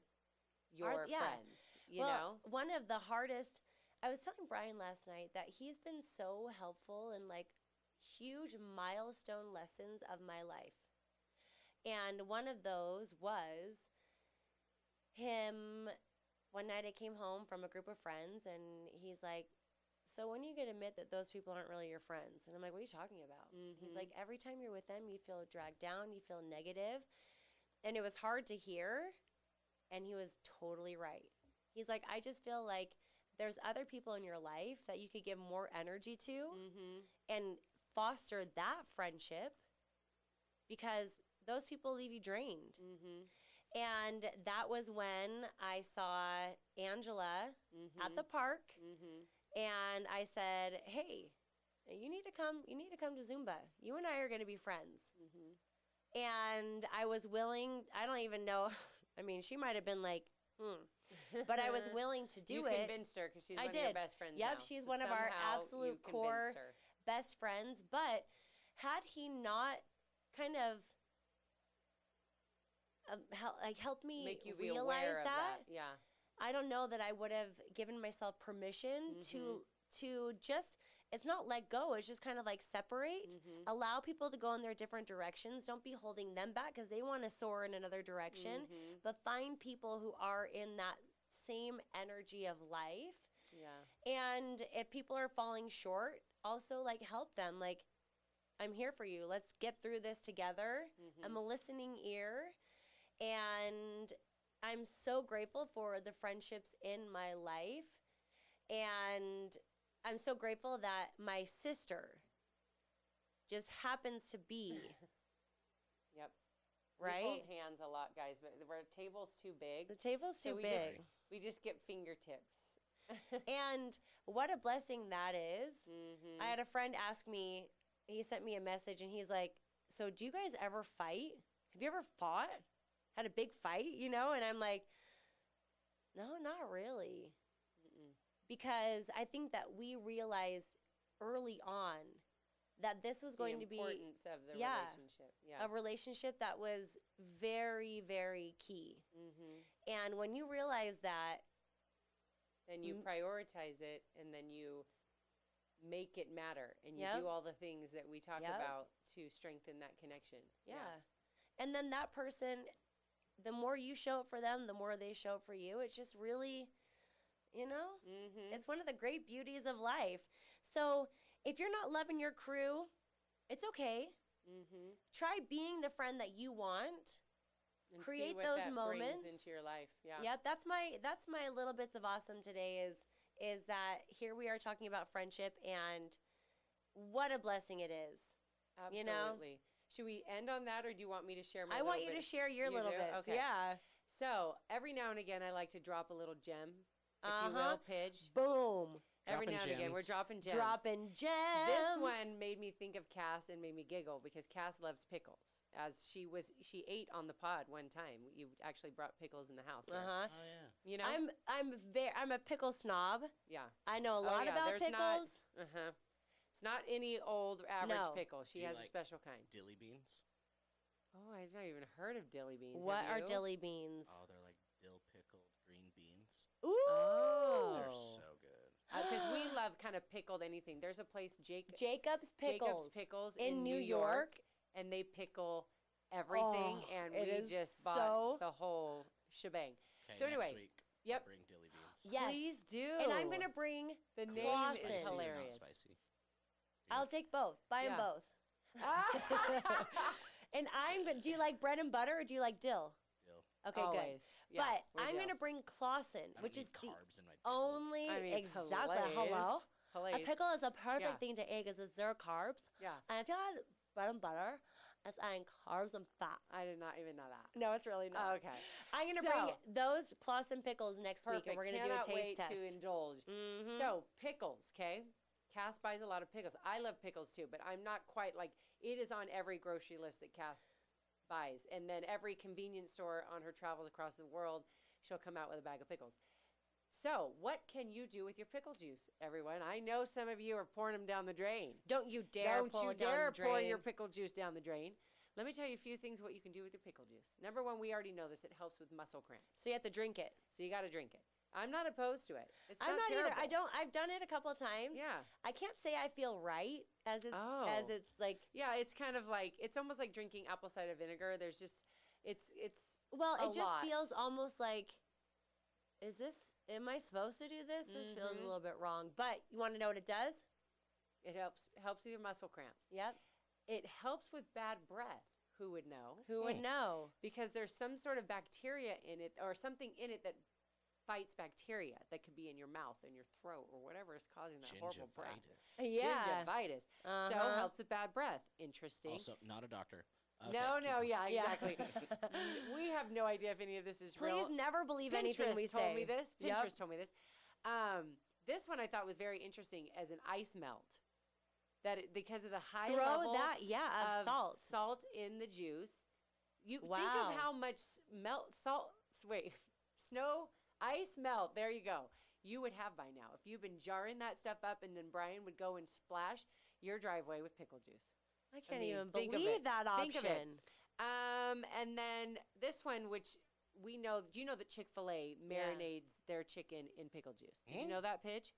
your friends, you know? One of the hardest, I was telling Brian last night that he's been so helpful in like huge milestone lessons of my life. And one of those was him. One night I came home from a group of friends, and he's like, so when are you going to admit that those people aren't really your friends? And I'm like, what are you talking about? He's like, every time you're with them, you feel dragged down, you feel negative. And it was hard to hear, and he was totally right. He's like, I just feel like there's other people in your life that you could give more energy to and foster that friendship, because those people leave you drained. And that was when I saw Angela at the park, and I said, "Hey, you need to come. You need to come to Zumba. You and I are going to be friends." And I was willing. I don't even know. I mean, she might have been like, but I was willing to do it. You convinced her because she's one of your best friends. Yep, she's one of our absolute core best friends. But had he not kind of helped me make you realize that. Yeah, I don't know that I would have given myself permission to just, it's not let go, it's just kind of like separate, allow people to go in their different directions. Don't be holding them back because they want to soar in another direction, but find people who are in that same energy of life. And if people are falling short, also like help them. Like, I'm here for you. Let's get through this together. I'm a listening ear. And I'm so grateful for the friendships in my life. And I'm so grateful that my sister just happens to be. Right? We hold hands a lot, guys, but our table's too big. The table's too big. We just get fingertips. And what a blessing that is. I had a friend ask me, he sent me a message, and he's like, so do you guys ever fight? Have you ever fought? Had a big fight, you know? And I'm like, no, not really. Because I think that we realized early on that this was going to be the importance of the relationship. A relationship that was very, very key. And when you realize that, then you prioritize it, and then you make it matter, and you do all the things that we talk about to strengthen that connection. And then that person, the more you show up for them, the more they show up for you. It's just really, you know, it's one of the great beauties of life. So if you're not loving your crew, it's okay. Try being the friend that you want. And create see what those that moments brings into your life. Yep, that's my little bits of awesome today is that here we are talking about friendship, and what a blessing it is. Absolutely. You know? Should we end on that, or do you want me to share my I want you to share your little bits. Okay. Yeah. So every now and again, I like to drop a little gem, if you will, Pidge. Boom. Every now and again, we're dropping gems. Dropping gems. This one made me think of Kass and made me giggle because Kass loves pickles. As she ate on the pod one time. You actually brought pickles in the house. Oh yeah. You know, I'm a pickle snob. Yeah. I know a lot about pickles. It's not any old average pickle. She has a special kind. Dilly beans? Oh, I've not even heard of dilly beans. What are dilly beans? Oh, they're like dill pickled green beans. Ooh. Oh. They're so good. Because we love kind of pickled anything. There's a place, Jacob's Pickles in New York. And they pickle everything, and we just bought the whole shebang. So anyway, next week, bring dilly beans. Yes. Please do. And I'm going to bring the name is hilarious. Not spicy. I'll take both. Buy them both. And do you like bread and butter, or do you like dill? Dill. Okay, Always. good. Yeah, but I'm going to bring Clausen, which is carbs in my only exactly. Hello. A pickle is a perfect thing to eat because it's zero carbs. Yeah. And if you had bread and butter, It's adding carbs and fat. I did not even know that. No, it's really not. Okay. I'm going to bring those Kass and Pickles next week, and we're going to do a taste test. Cannot wait to indulge. So, pickles, okay? Cass buys a lot of pickles. I love pickles, too, but I'm not quite like, it is on every grocery list that Cass buys. And then every convenience store on her travels across the world, she'll come out with a bag of pickles. So, what can you do with your pickle juice, everyone? I know some of you are pouring them down the drain. Don't you dare pour your pickle juice down the drain. Let me tell you a few things what you can do with your pickle juice. Number one, we already know this. It helps with muscle cramps. So you have to drink it. So you got to drink it. I'm not opposed to it. I'm not either. I've done it a couple of times. Yeah. I can't say I feel right as it's like. Yeah, it's kind of like, it's almost like drinking apple cider vinegar. There's just, it just feels almost like, am I supposed to do this? This feels a little bit wrong. But you want to know what it does? It helps with your muscle cramps. Yep. It helps with bad breath. Who would know? Who would know? Because there's some sort of bacteria in it or something in it that fights bacteria that could be in your mouth and your throat or whatever is causing that horrible breath. Yeah. Gingivitis. So helps with bad breath. Interesting. Also, not a doctor. Okay, yeah, exactly. We have no idea if any of this is real. Please never believe anything we say. Told me this. Pinterest told me this. This one I thought was very interesting as an ice melt. Because of the high level of salt in the juice. You think of how much ice melt, there you go, you would have by now. If you've been jarring that stuff up and then Brian would go and splash your driveway with pickle juice. I can't even believe that option. Think of it. And then this one, which we know, do you know that Chick-Fil-A marinades their chicken in pickle juice? Did you know that, Pidge?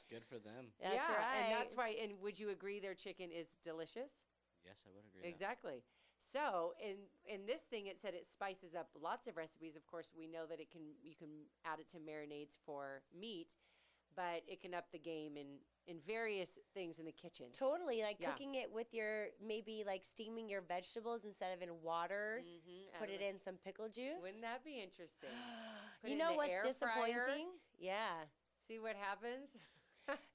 Good for them. That's right. And that's why. And would you agree their chicken is delicious? Yes, I would agree. Exactly. So in this thing, it said it spices up lots of recipes. Of course, we know that you can add it to marinades for meat, but it can up the game in various things in the kitchen. Totally, like cooking it with maybe like steaming your vegetables instead of in water. Put it in some pickle juice. Wouldn't that be interesting? You know what's disappointing? Yeah. See what happens?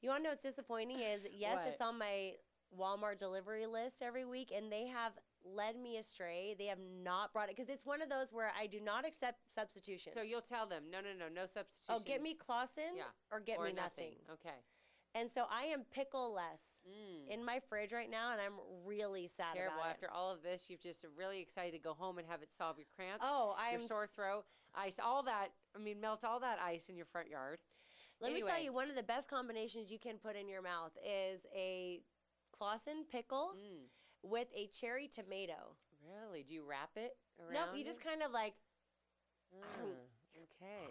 You want to know what's disappointing is, yes, it's on my Walmart delivery list every week, and they have led me astray. They have not brought it, because it's one of those where I do not accept substitutions. So you'll tell them, no substitutions. Oh, get me Clausen or get me nothing. Okay. And so I am pickle-less in my fridge right now, and I'm really sad about it. Terrible. After all of this, you've just really excited to go home and have it solve your cramps, your sore throat, ice, all that. I mean, melt all that ice in your front yard. Let me tell you, one of the best combinations you can put in your mouth is a Clausen pickle with a cherry tomato. Really? Do you wrap it around? Nope, you just kind of like... Okay.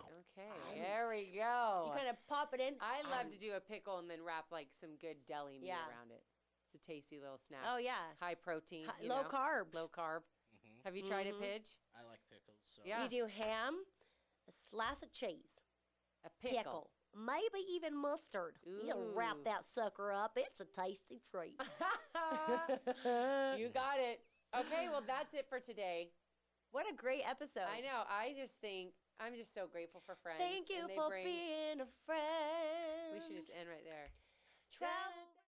There we go. You kind of pop it in. I love to do a pickle and then wrap like some good deli meat around it. It's a tasty little snack. Oh, yeah. High protein. Low carb. Low carb. Have you tried it, Pidge? I like pickles. So. Yeah. You do ham, a slice of cheese, a pickle. Maybe even mustard. You wrap that sucker up. It's a tasty treat. You got it. Okay, well, that's it for today. What a great episode. I know. I just think I'm just so grateful for friends. Thank you for being a friend. We should just end right there. Travel.